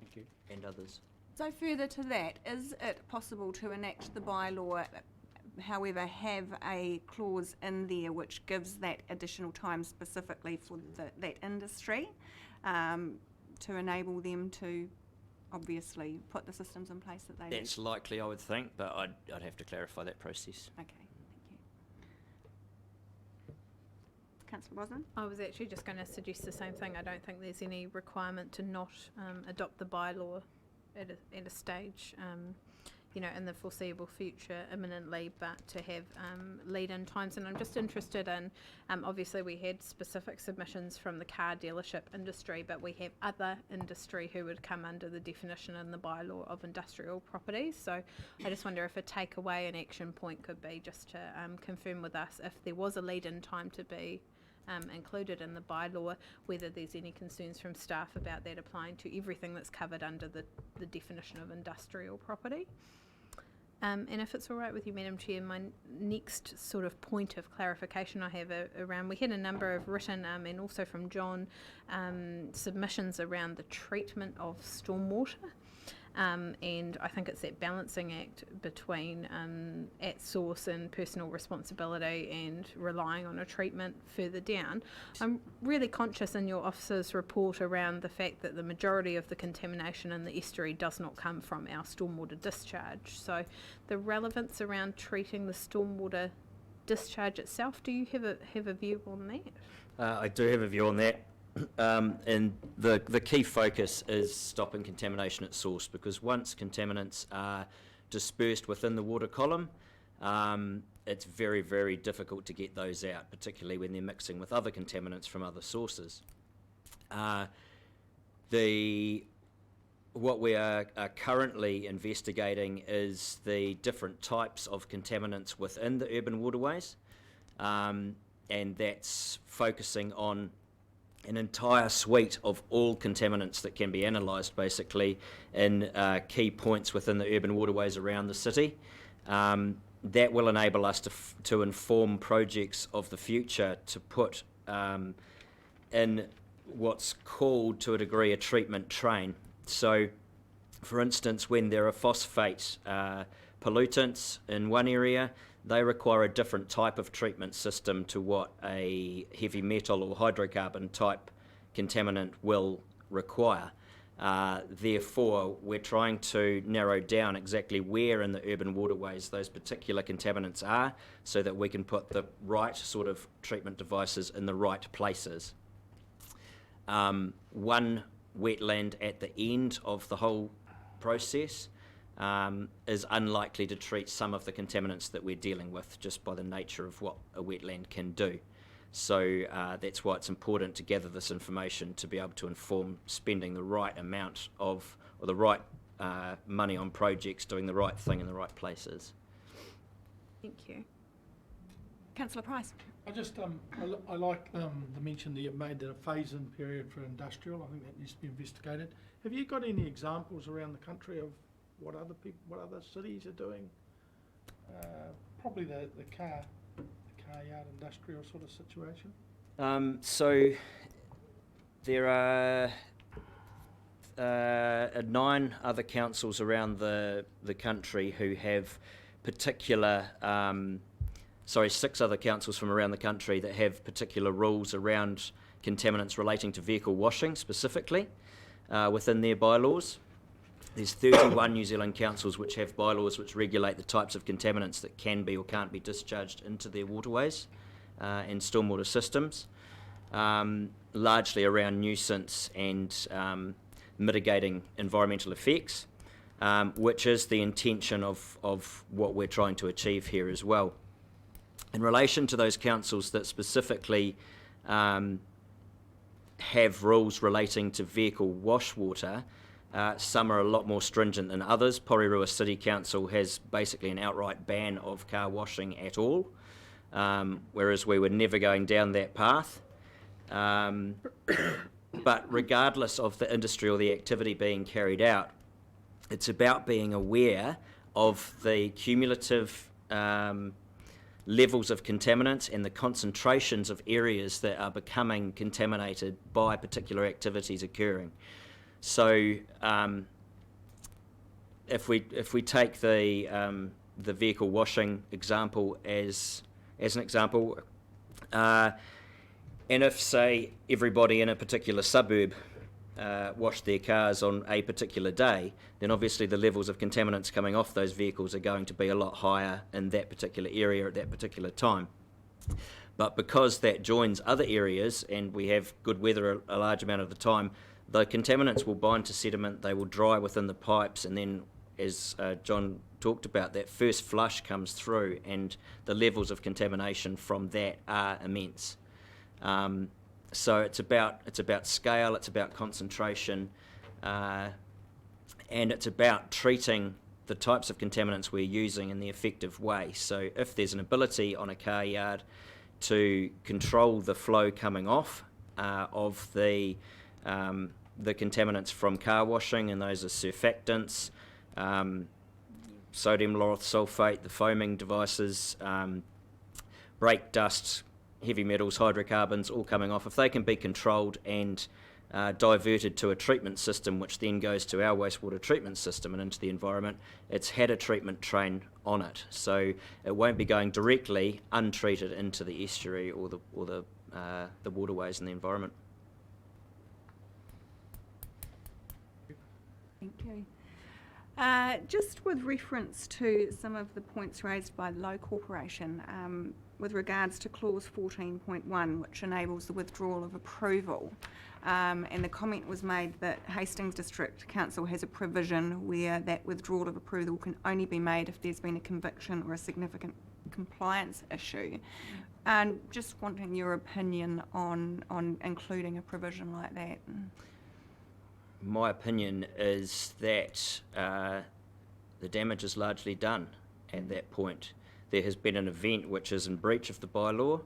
Thank you. And others. So further to that, is it possible to enact the bylaw, however, have a clause in there which gives that additional time specifically for that industry to enable them to obviously put the systems in place that they That's likely, I would think, but I'd have to clarify that process. need? Okay, thank you. Councillor Brosnan? I was actually just going to suggest the same thing. I don't think there's any requirement to not adopt the bylaw at a stage, you know, in the foreseeable future imminently, but to have lead-in times. And I'm just interested in, obviously we had specific submissions from the car dealership industry, but we have other industry who would come under the definition in the bylaw of industrial properties. So I just wonder if a takeaway and action point could be just to confirm with us if there was a lead-in time to be included in the bylaw, whether there's any concerns from staff about that applying to everything that's covered under the definition of industrial property. And if it's all right with you, Madam Chair, my next sort of point of clarification I have around, we had a number of written and also from John submissions around the treatment of stormwater. And I think it's that balancing act between at source and personal responsibility and relying on a treatment further down. I'm really conscious in your officer's report around the fact that the majority of the contamination in the estuary does not come from our stormwater discharge. So the relevance around treating the stormwater discharge itself, do you have a view on that? I do have a view on that. And the key focus is stopping contamination at source, because once contaminants are dispersed within the water column, it's very, very difficult to get those out, particularly when they're mixing with other contaminants from other sources. What we are currently investigating is the different types of contaminants within the urban waterways, and that's focusing on an entire suite of all contaminants that can be analysed basically in key points within the urban waterways around the city. That will enable us to inform projects of the future to put in what's called, to a degree, a treatment train. So, for instance, when there are phosphate pollutants in one area, they require a different type of treatment system to what a heavy metal or hydrocarbon type contaminant will require. Therefore, we're trying to narrow down exactly where in the urban waterways those particular contaminants are, so that we can put the right sort of treatment devices in the right places. One wetland at the end of the whole process is unlikely to treat some of the contaminants that we're dealing with, just by the nature of what a wetland can do. So that's why it's important to gather this information to be able to inform spending the right amount of, or the right money on projects, doing the right thing in the right places. Thank you. Councillor Price. I just, I like the mention that you've made that a phase-in period for industrial. I think that needs to be investigated. Have you got any examples around the country of what other people, what other cities are doing? Probably the car yard industrial sort of situation. So there are 9 other councils around the country who have particular, 6 other councils from around the country that have particular rules around contaminants relating to vehicle washing specifically within their bylaws. There's 31 New Zealand councils which have bylaws which regulate the types of contaminants that can be or can't be discharged into their waterways and stormwater systems, largely around nuisance and mitigating environmental effects, which is the intention of what we're trying to achieve here as well. In relation to those councils that specifically have rules relating to vehicle wash water, some are a lot more stringent than others. Porirua City Council has basically an outright ban of car washing at all, whereas we were never going down that path. But regardless of the industry or the activity being carried out, it's about being aware of the cumulative levels of contaminants and the concentrations of areas that are becoming contaminated by particular activities occurring. So if we take the vehicle washing example as an example, and if, say, everybody in a particular suburb washed their cars on a particular day, then obviously the levels of contaminants coming off those vehicles are going to be a lot higher in that particular area at that particular time. But because that joins other areas and we have good weather a large amount of the time, the contaminants will bind to sediment, they will dry within the pipes, and then, as John talked about, that first flush comes through and the levels of contamination from that are immense. So it's about scale, it's about concentration, and it's about treating the types of contaminants we're using in the effective way. So if there's an ability on a car yard to control the flow coming off of the contaminants from car washing, and those are surfactants, sodium lauryl sulfate, the foaming devices, brake dust, heavy metals, hydrocarbons, all coming off. If they can be controlled and diverted to a treatment system, which then goes to our wastewater treatment system and into the environment, it's had a treatment train on it. So it won't be going directly untreated into the estuary or the waterways and the environment. Thank you. Just with reference to some of the points raised by the Low Corporation, with regards to clause 14.1, which enables the withdrawal of approval, and the comment was made that Hastings District Council has a provision where that withdrawal of approval can only be made if there's been a conviction or a significant compliance issue. And just wanting your opinion on including a provision like that. My opinion is that the damage is largely done at that point. There has been an event which is in breach of the bylaw,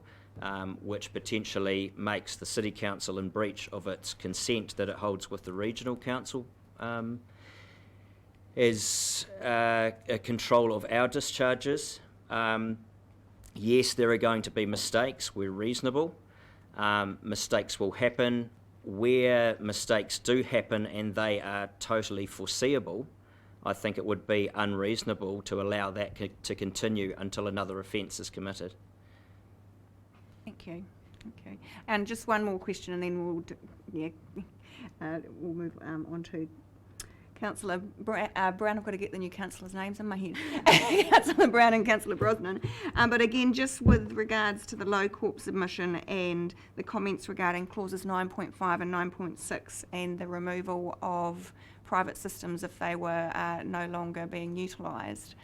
which potentially makes the City Council in breach of its consent that it holds with the Regional Council as a control of our discharges. Yes, there are going to be mistakes. We're reasonable. Mistakes will happen. Where mistakes do happen and they are totally foreseeable, I think it would be unreasonable to allow that to continue until another offence is committed. Thank you. Okay. And just one more question, and then we'll move on to Councillor Brown. I've got to get the new councillors' names in my head. Councillor Brown and Councillor Brosnan. But again, just with regards to the Low Corp submission and the comments regarding clauses 9.5 and 9.6 and the removal of private systems if they were no longer being utilised,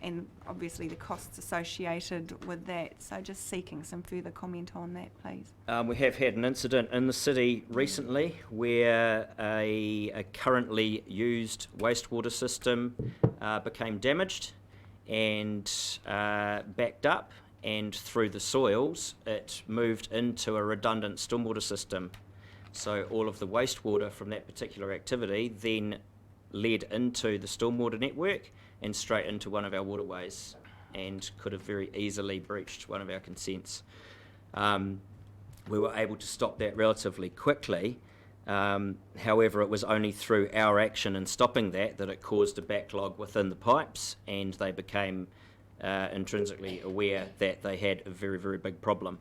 and obviously the costs associated with that. So just seeking some further comment on that, please. We have had an incident in the city recently where a currently used wastewater system became damaged and backed up, and through the soils it moved into a redundant stormwater system. So all of the wastewater from that particular activity then led into the stormwater network and straight into one of our waterways, and could have very easily breached one of our consents. We were able to stop that relatively quickly. However, it was only through our action in stopping that it caused a backlog within the pipes, and they became intrinsically aware that they had a very, very big problem.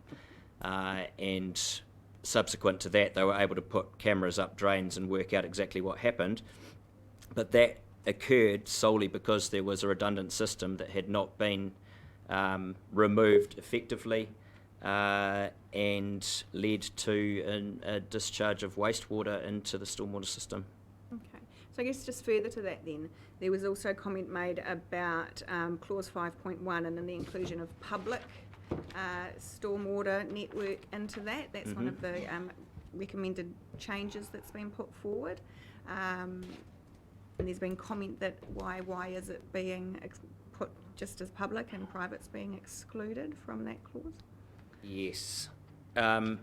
And subsequent to that, they were able to put cameras up drains and work out exactly what happened. but that occurred solely because there was a redundant system that had not been removed effectively and led to a discharge of wastewater into the stormwater system. Okay, so I guess just further to that then, there was also a comment made about clause 5.1 and then the inclusion of public stormwater network into that. That's one of the recommended changes that's been put forward. And there's been comment that why is it being put just as public and private's being excluded from that clause? Yes. And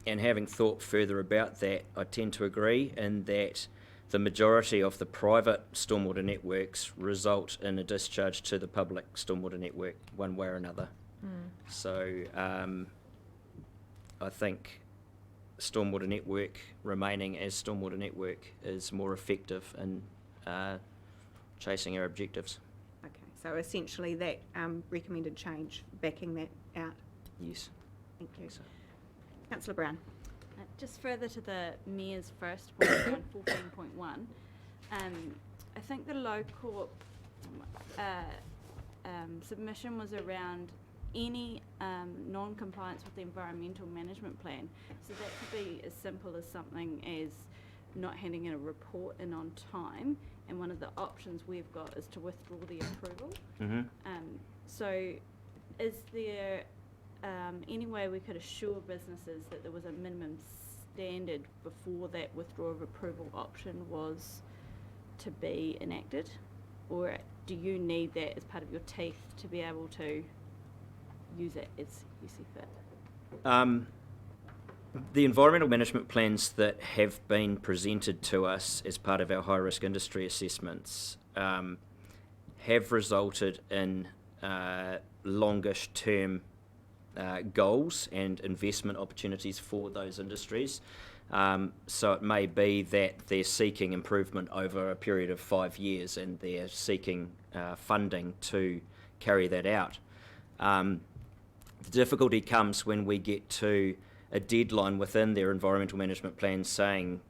having thought further about that, I tend to agree in that the majority of the private stormwater networks result in a discharge to the public stormwater network one way or another. So I think stormwater network remaining as stormwater network is more effective in chasing our objectives. Okay, so essentially that recommended change, backing that out. Yes. Thank you. Councillor Brown. Just further to the Mayor's first point on 14.1, I think the Low Corp submission was around any non-compliance with the environmental management plan. So that could be as simple as something as not handing in a report in on time, and one of the options we've got is to withdraw the approval. So is there any way we could assure businesses that there was a minimum standard before that withdrawal of approval option was to be enacted? Or do you need that as part of your teeth to be able to use it as you see fit? The environmental management plans that have been presented to us as part of our high-risk industry assessments have resulted in longish term goals and investment opportunities for those industries. So it may be that they're seeking improvement over a period of 5 years and they're seeking funding to carry that out. The difficulty comes when we get to a deadline within their environmental management plan saying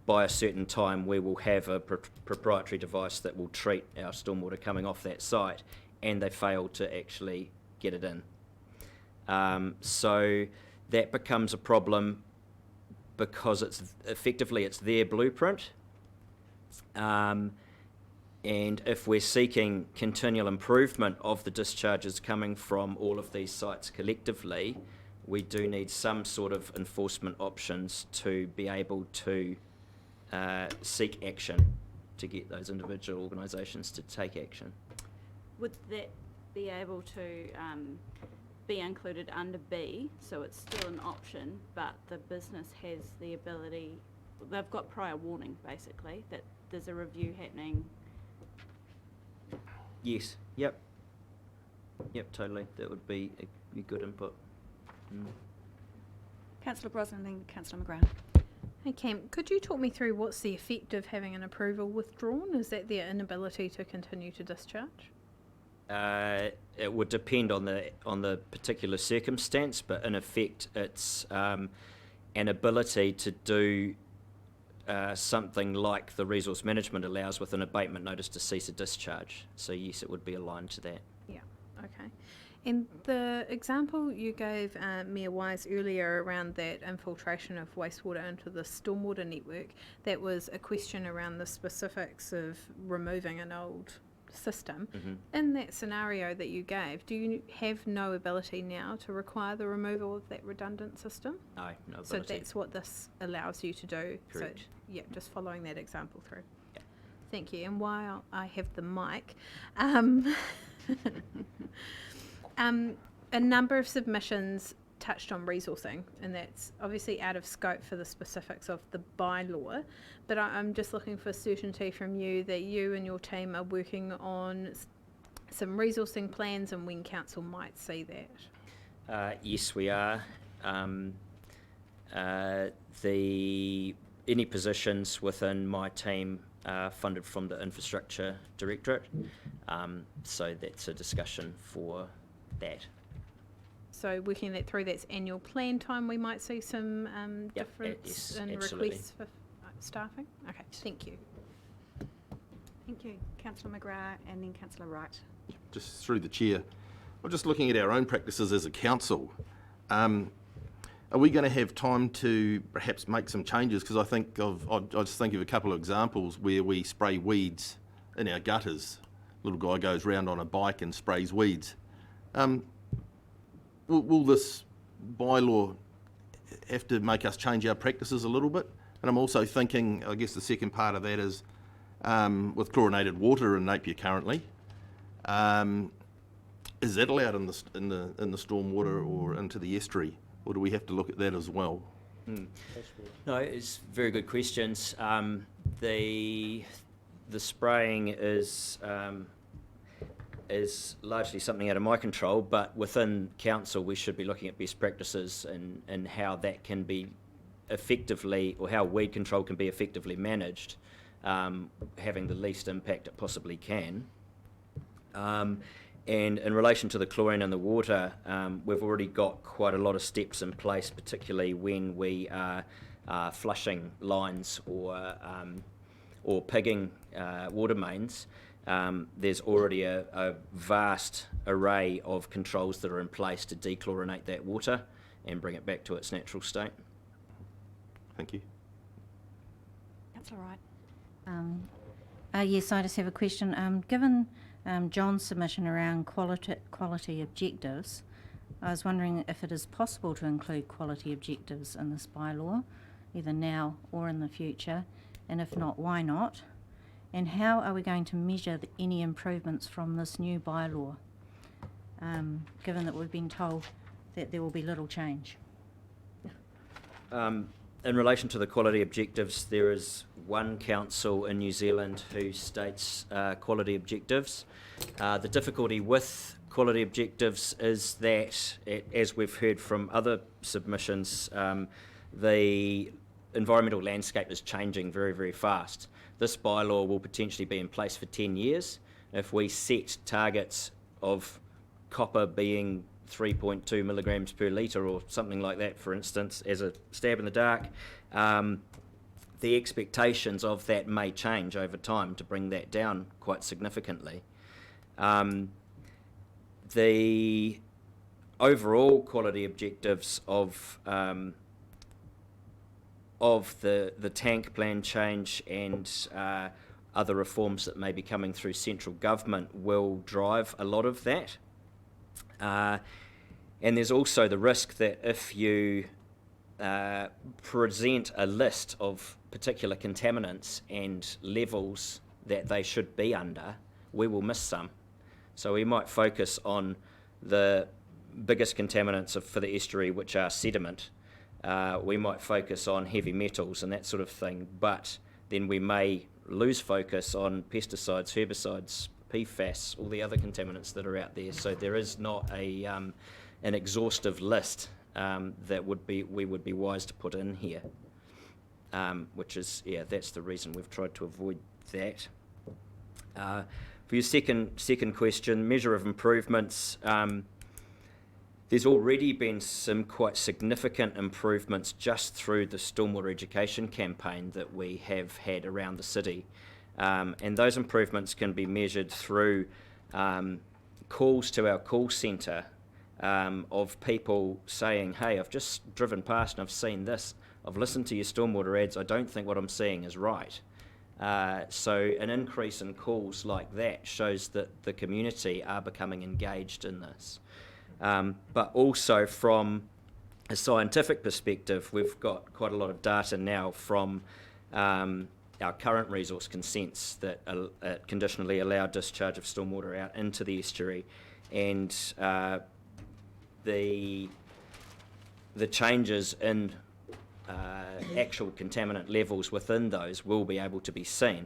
by a certain time we will have a proprietary device that will treat our stormwater coming off that site, and they fail to actually get it in. So that becomes a problem because it's effectively their blueprint. And if we're seeking continual improvement of the discharges coming from all of these sites collectively, we do need some sort of enforcement options to be able to seek action to get those individual organisations to take action. Would that be able to be included under B, so it's still an option, but the business has the ability, they've got prior warning basically, that there's a review happening? Yes, yep, totally. That would be a good input. Councillor Brosnan, then Councillor McGrath. Hey Cam, could you talk me through what's the effect of having an approval withdrawn? Is that their inability to continue to discharge? It would depend on the particular circumstance, but in effect it's an ability to do something like the resource management allows with an abatement notice to cease a discharge. So yes, it would be aligned to that. Yeah, okay. And the example you gave Mayor Wise earlier around that infiltration of wastewater into the stormwater network, that was a question around the specifics of removing an old system. In that scenario that you gave, do you have no ability now to require the removal of that redundant system? No ability. So that's what this allows you to do. Correct. So yeah, just following that example through. Yeah. Thank you. And while I have the mic, a number of submissions touched on resourcing, and that's obviously out of scope for the specifics of the bylaw, but I'm just looking for certainty from you that you and your team are working on some resourcing plans and when council might see that. Yes, we are. Any positions within my team are funded from the Infrastructure Directorate, so that's a discussion for that. So working that through, that's annual plan time, we might see some difference yes, in absolutely. requests for staffing? Okay, thank you. Thank you. Councillor McGrath and then Councillor Wright. Just through the chair, I'm just looking at our own practices as a council. Are we going to have time to perhaps make some changes? Because I think I just think of a couple of examples where we spray weeds in our gutters. Little guy goes round on a bike and sprays weeds. Will this bylaw have to make us change our practices a little bit? And I'm also thinking, I guess the second part of that is with chlorinated water in Napier currently. Is that allowed in the stormwater or into the estuary, or do we have to look at that as well? No, it's very good questions. The spraying is largely something out of my control, but within council we should be looking at best practices and how that can be effectively, or how weed control can be effectively managed, having the least impact it possibly can. And in relation to the chlorine in the water, we've already got quite a lot of steps in place, particularly when we are flushing lines or pigging water mains. There's already a vast array of controls that are in place to dechlorinate that water and bring it back to its natural state. Thank you. Councillor Wright. Yes, I just have a question. Given John's submission around quality objectives, I was wondering if it is possible to include quality objectives in this bylaw, either now or in the future, and if not, why not? And how are we going to measure any improvements from this new bylaw, given that we've been told that there will be little change? In relation to the quality objectives, there is one council in New Zealand who states quality objectives. The difficulty with quality objectives is that, as we've heard from other submissions, the environmental landscape is changing very, very fast. This bylaw will potentially be in place for 10 years. If we set targets of copper being 3.2 milligrams per litre or something like that, for instance, as a stab in the dark, the expectations of that may change over time to bring that down quite significantly. The overall quality objectives of the tank plan change and other reforms that may be coming through central government will drive a lot of that. And there's also the risk that if you present a list of particular contaminants and levels that they should be under, we will miss some. So we might focus on the biggest contaminants for the estuary, which are sediment. We might focus on heavy metals and that sort of thing, but then we may lose focus on pesticides, herbicides, PFAS, all the other contaminants that are out there. So there is not an exhaustive list that we would be wise to put in here, which is, that's the reason we've tried to avoid that. For your second question, measure of improvements, there's already been some quite significant improvements just through the stormwater education campaign that we have had around the city. And those improvements can be measured through calls to our call centre of people saying, hey, I've just driven past and I've seen this. I've listened to your stormwater ads. I don't think what I'm seeing is right. So an increase in calls like that shows that the community are becoming engaged in this. But also from a scientific perspective, we've got quite a lot of data now from our current resource consents that conditionally allow discharge of stormwater out into the estuary, and the changes in actual contaminant levels within those will be able to be seen.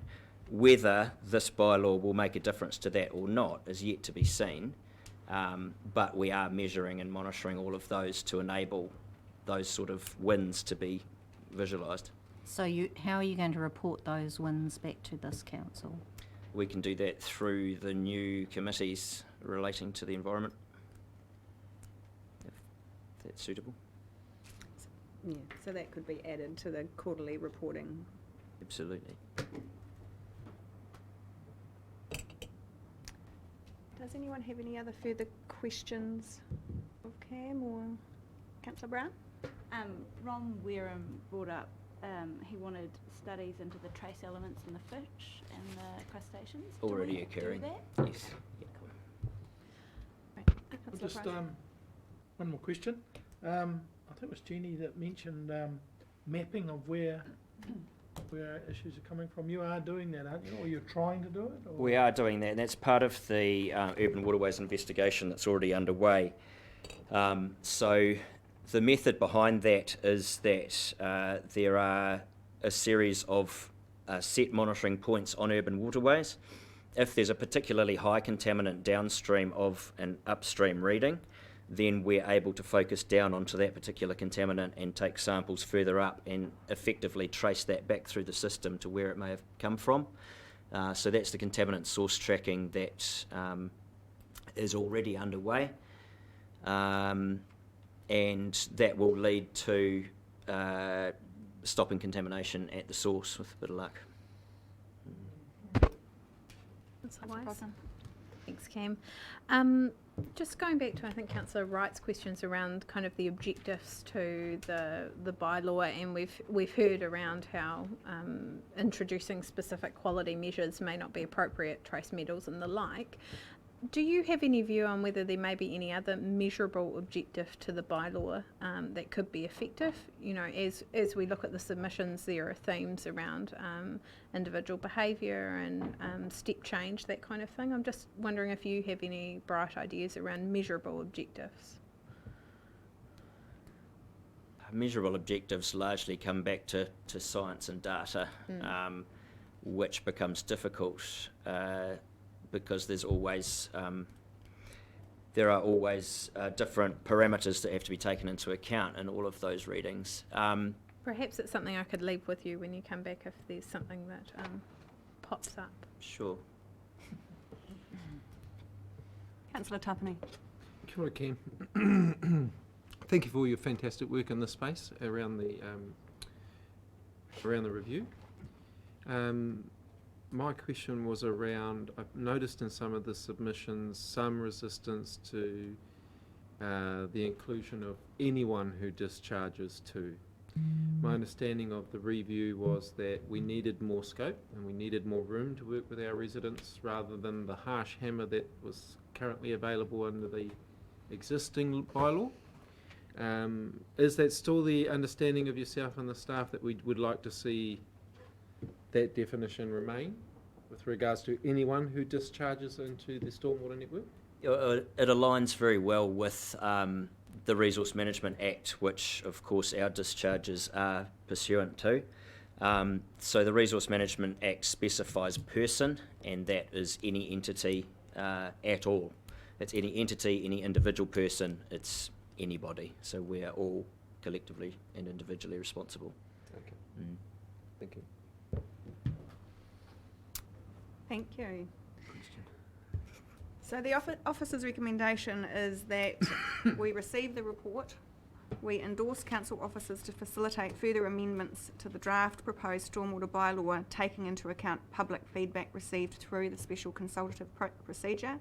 Whether this bylaw will make a difference to that or not is yet to be seen, but we are measuring and monitoring all of those to enable those sort of wins to be visualised. So how are you going to report those wins back to this council? We can do that through the new committees relating to the environment, if that's suitable. Yeah, so that could be added to the quarterly reporting. Absolutely. Does anyone have any other further questions of Cam or Councillor Brown? Ron Wareham brought up he wanted studies into the trace elements in the fish and the crustaceans. Do Already we occurring. Do that? Yes. Yeah, cool. Well, just one more question. I think it was Jeannie that mentioned mapping of where issues are coming from. You are doing that, aren't you? Or you're trying to do it? Or? We are doing that, and that's part of the Urban Waterways investigation that's already underway. So the method behind that is that there are a series of set monitoring points on urban waterways. If there's a particularly high contaminant downstream of an upstream reading, then we're able to focus down onto that particular contaminant and take samples further up and effectively trace that back through the system to where it may have come from. So that's the contaminant source tracking that is already underway. And that will lead to stopping contamination at the source with a bit of luck. Thanks, Cam. Just going back to, I think, Councillor Wright's questions around kind of the objectives to the bylaw, and we've heard around how introducing specific quality measures may not be appropriate, trace metals and the like. Do you have any view on whether there may be any other measurable objective to the bylaw that could be effective? You know, as we look at the submissions, there are themes around individual behaviour and step change, that kind of thing. I'm just wondering if you have any bright ideas around measurable objectives. Measurable objectives largely come back to science and data, which becomes difficult. Because there's always there are always different parameters that have to be taken into account in all of those readings. Perhaps it's something I could leave with you when you come back if there's something that pops up. Sure. Councillor Tapani. Kia ora, Cam. Thank you for all your fantastic work in this space around the review. My question was around, I've noticed in some of the submissions some resistance to the inclusion of anyone who discharges too. My understanding of the review was that we needed more scope and we needed more room to work with our residents rather than the harsh hammer that was currently available under the existing bylaw. Is that still the understanding of yourself and the staff, that we would like to see that definition remain with regards to anyone who discharges into the stormwater network? It aligns very well with the Resource Management Act, which of course our discharges are pursuant to. So the Resource Management Act specifies person, and that is any entity at all. It's any entity, any individual person, it's anybody. So we are all collectively and individually responsible. Okay. Thank you. Thank you. So the officer's recommendation is that we receive the report, we endorse council officers to facilitate further amendments to the draft proposed stormwater bylaw, taking into account public feedback received through the special consultative procedure.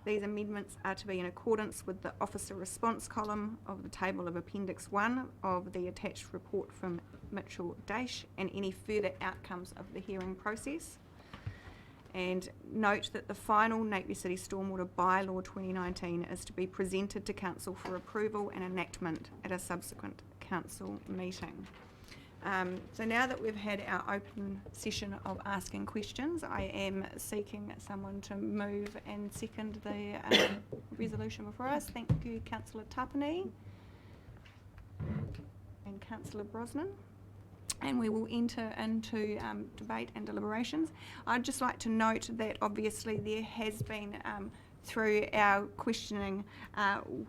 These amendments are to be in accordance with the officer response column of the table of Appendix 1 of the attached report from Mitchell Dash, and any further outcomes of the hearing process. And note that the final Napier City Stormwater Bylaw 2019 is to be presented to Council for approval and enactment at a subsequent Council meeting. So now that we've had our open session of asking questions, I am seeking someone to move and second the resolution before us. Thank you, Councillor Tapani and Councillor Brosnan. And we will enter into debate and deliberations. I'd just like to note that obviously there has been, through our questioning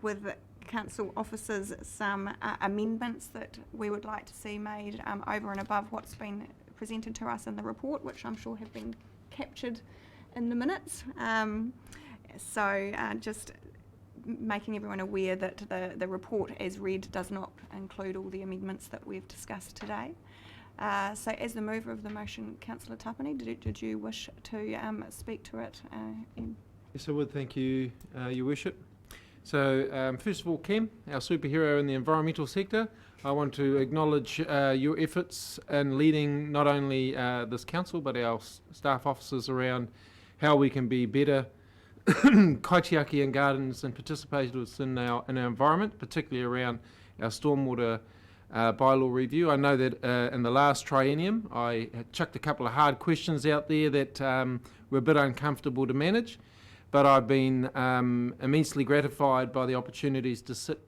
with council officers, some amendments that we would like to see made over and above what's been presented to us in the report, which I'm sure have been captured in the minutes. So just making everyone aware that the report as read does not include all the amendments that we've discussed today. So as the mover of the motion, Councillor Tapani, did you wish to speak to it Yes, I would. Thank you, Your Worship. So, first of all, Cam, our superhero in the environmental sector, I want to acknowledge your efforts in leading not only this council but our staff officers around how we can be better kaitiaki and gardens and participators in our environment, particularly around our stormwater bylaw review. I know that in the last triennium I had chucked a couple of hard questions out there that were a bit uncomfortable to manage, but I've been immensely gratified by the opportunities to sit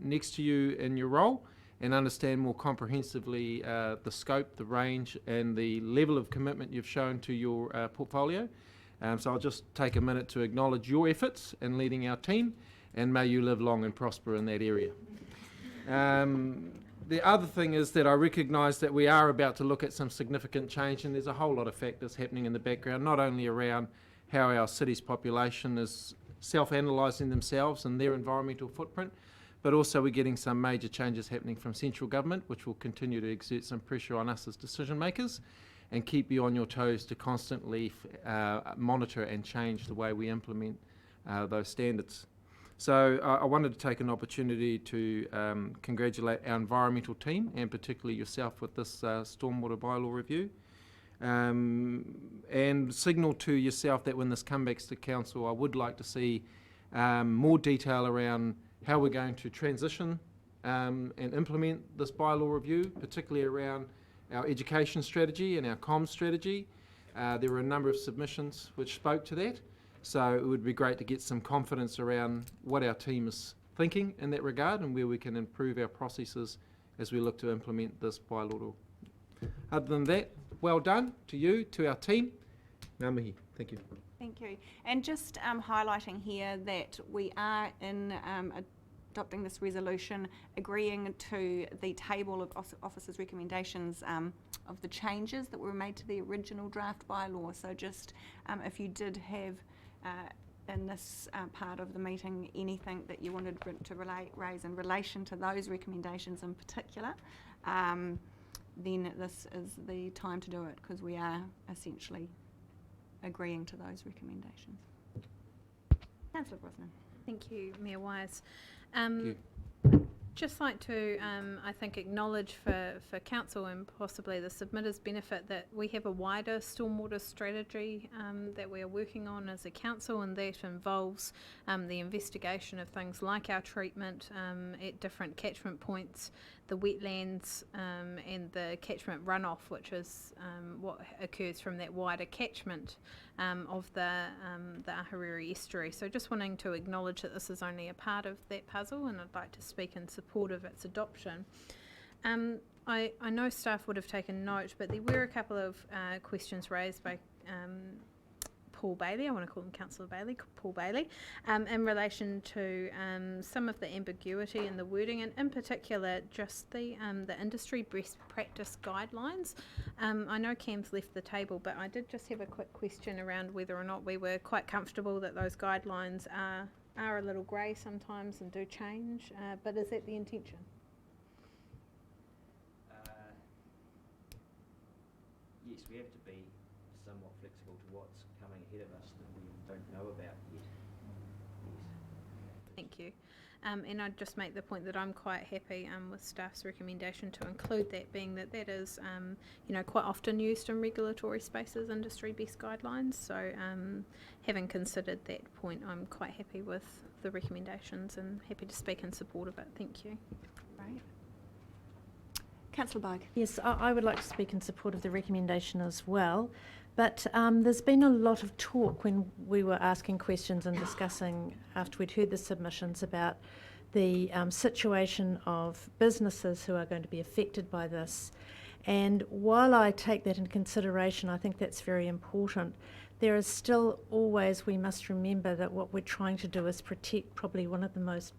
next to you in your role and understand more comprehensively the scope, the range and the level of commitment you've shown to your portfolio. So I'll just take a minute to acknowledge your efforts in leading our team, and may you live long and prosper in that area. The other thing is that I recognise that we are about to look at some significant change, and there's a whole lot of factors happening in the background, not only around how our city's population is self-analysing themselves and their environmental footprint, but also we're getting some major changes happening from central government, which will continue to exert some pressure on us as decision makers and keep you on your toes to constantly monitor and change the way we implement those standards. So I wanted to take an opportunity to congratulate our environmental team, and particularly yourself, with this stormwater bylaw review, and signal to yourself that when this comes back to council, I would like to see more detail around how we're going to transition and implement this bylaw review, particularly around our education strategy and our comms strategy. There were a number of submissions which spoke to that, so it would be great to get some confidence around what our team is thinking in that regard and where we can improve our processes as we look to implement this bylaw. Other than that, well done to you, to our team. Ngā mihi. Thank you. Thank you. And just highlighting here that we are in adopting this resolution, agreeing to the table of officers' recommendations of the changes that were made to the original draft bylaw. So just if you did have in this part of the meeting anything that you wanted to raise in relation to those recommendations in particular, then this is the time to do it, because we are essentially agreeing to those recommendations. Councillor Brosnan. Thank you, Mayor Wise. Thank you. Just like to, I think, acknowledge for council and possibly the submitters' benefit that we have a wider stormwater strategy that we are working on as a council, and that involves the investigation of things like our treatment at different catchment points, the wetlands and the catchment runoff, which is what occurs from that wider catchment of the Ahuriri estuary. So just wanting to acknowledge that this is only a part of that puzzle, and I'd like to speak in support of its adoption. I know staff would have taken note, but there were a couple of questions raised by Paul Bailey, I want to call him Councillor Bailey, Paul Bailey, in relation to some of the ambiguity in the wording, and in particular just the industry best practice guidelines. I know Cam's left the table, but I did just have a quick question around whether or not we were quite comfortable that those guidelines are a little grey sometimes and do change, but is that the intention? Yes, we have to be somewhat flexible to what's coming ahead of us that we don't know about yet. Yes. Thank you. And I'd just make the point that I'm quite happy with staff's recommendation to include that, being that that is, quite often used in regulatory spaces, industry best guidelines. So having considered that point, I'm quite happy with the recommendations and happy to speak in support of it. Thank you. Right. Councillor Bogue. Yes, I would like to speak in support of the recommendation as well. But there's been a lot of talk when we were asking questions and discussing after we'd heard the submissions about the situation of businesses who are going to be affected by this. And while I take that into consideration, I think that's very important, there is still always, we must remember that what we're trying to do is protect probably one of the most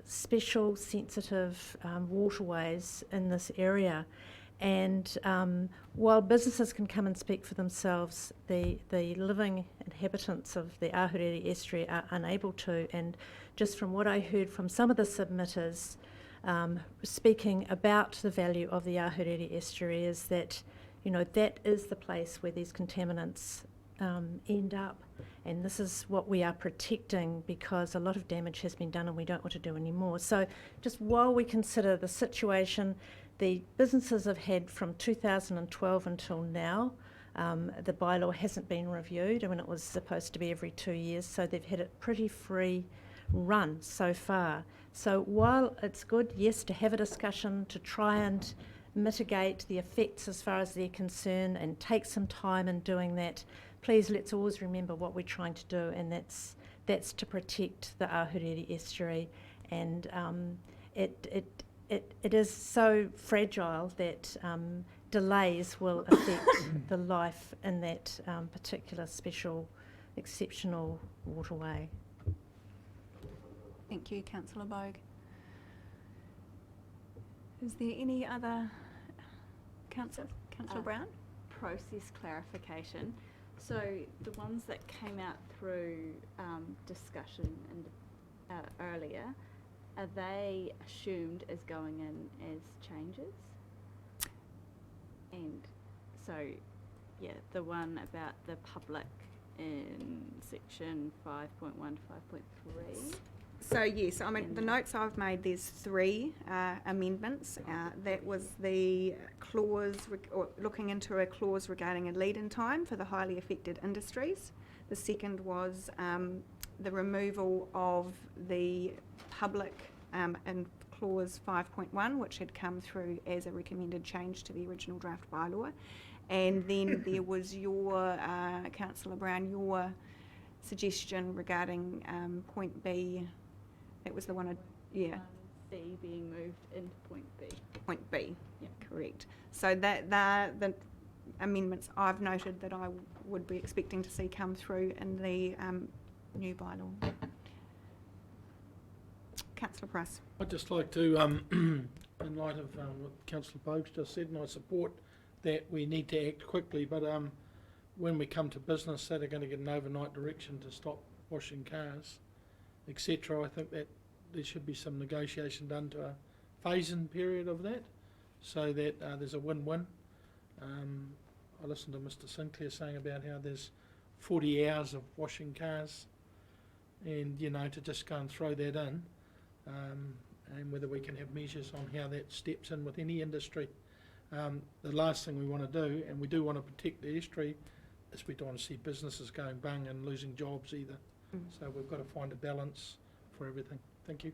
special, sensitive waterways in this area. And while businesses can come and speak for themselves, the living inhabitants of the Ahuriri estuary are unable to. And just from what I heard from some of the submitters speaking about the value of the Ahuriri estuary is that, that is the place where these contaminants end up. And this is what we are protecting, because a lot of damage has been done and we don't want to do any more. So just while we consider the situation the businesses have had from 2012 until now, the bylaw hasn't been reviewed. I mean, it was supposed to be every 2 years, so they've had it pretty free run so far. So while it's good, yes, to have a discussion to try and mitigate the effects as far as they're concerned and take some time in doing that, please let's always remember what we're trying to do, and that's to protect the Ahuriri estuary. And it is so fragile that delays will affect the life in that particular special, exceptional waterway. Thank you, Councillor Bogue. Is there any other Councillor Brown? Process clarification. So the ones that came out through discussion and earlier, are they assumed as going in as changes? And so, yeah, the one about the public in section 5.1 to 5.3. So yes, I mean the notes I've made, there's 3 amendments. That was the clause, or looking into a clause regarding a lead-in time for the highly affected industries. The second was the removal of the public in clause 5.1, which had come through as a recommended change to the original draft bylaw. And then there was your, Councillor Brown, your suggestion regarding point B. That was the one, yeah. C being moved into point B. Point B, yeah, correct. So that the amendments I've noted that I would be expecting to see come through in the new bylaw. Councillor Price. I'd just like to, in light of what Councillor Bogues just said, and I support that we need to act quickly, but when we come to business that are going to get an overnight direction to stop washing cars, etc., I think that there should be some negotiation done to a phase-in period of that, so that there's a win-win. I listened to Mr Sinclair saying about how there's 40 hours of washing cars, and you know, to just go and throw that in, and whether we can have measures on how that steps in with any industry. The last thing we want to do, and we do want to protect the estuary, is we don't want to see businesses going bung and losing jobs either. So we've got to find a balance for everything. Thank you.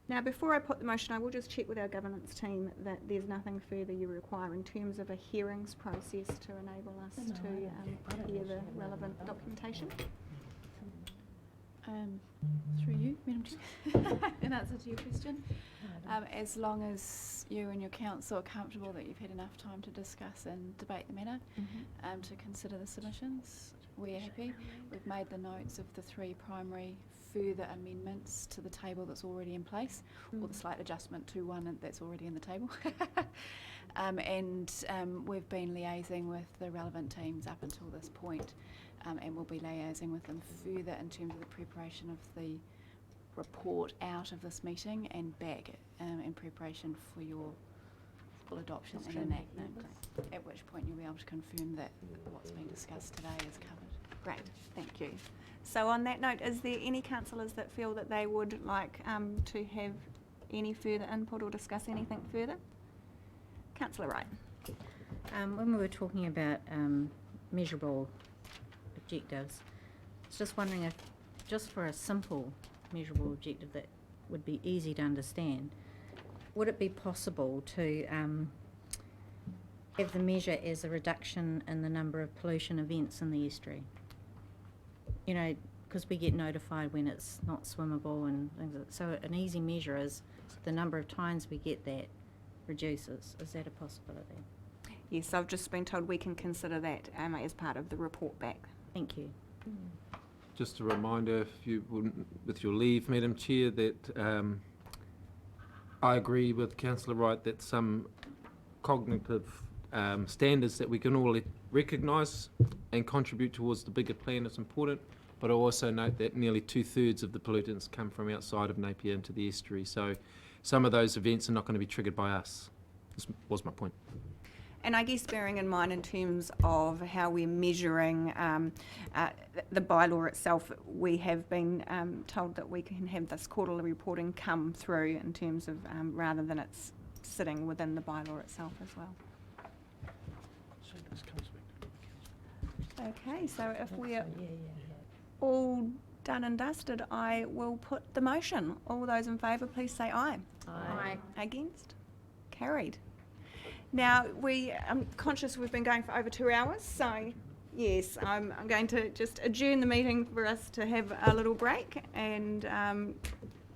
Now, before I put the motion, I will just check with our governance team that there's nothing further you require in terms of a hearings process to enable us to hear the relevant documentation. Through you, Madam Chair, in answer to your question, as long as you and your council are comfortable that you've had enough time to discuss and debate the matter, to consider the submissions, we're happy. We've made the notes of the 3 primary further amendments to the table that's already in place, or the slight adjustment to one that's already in the table. We've been liaising with the relevant teams up until this point, and we'll be liaising with them further in terms of the preparation of the report out of this meeting and back in preparation for your full adoption and enactment, at which point you'll be able to confirm that what's been discussed today is covered. Great, thank you. So on that note, is there any councillors that feel that they would like to have any further input or discuss anything further? Councillor Wright. When we were talking about measurable objectives, I was just wondering if, just for a simple measurable objective that would be easy to understand, would it be possible to have the measure as a reduction in the number of pollution events in the estuary? You know, because we get notified when it's not swimmable and things like that. So an easy measure is the number of times we get that reduces. Is that a possibility? Yes, I've just been told we can consider that as part of the report back. Thank you. Just a reminder, if you wouldn't, with your leave, Madam Chair, that I agree with Councillor Wright that some cognitive standards that we can all recognise and contribute towards the bigger plan is important, but I also note that nearly 2/3 of the pollutants come from outside of Napier into the estuary, so some of those events are not going to be triggered by us. This was my point. And I guess bearing in mind in terms of how we're measuring the bylaw itself, we have been told that we can have this quarterly reporting come through in terms of rather than it's sitting within the bylaw itself as well. Okay, so if we're all done and dusted, I will put the motion. All those in favour, please say aye. Aye. Against? Carried. Now, I'm conscious we've been going for over 2 hours, so yes, I'm going to just adjourn the meeting for us to have a little break and a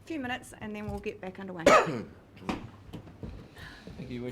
few minutes, and then we'll get back underway.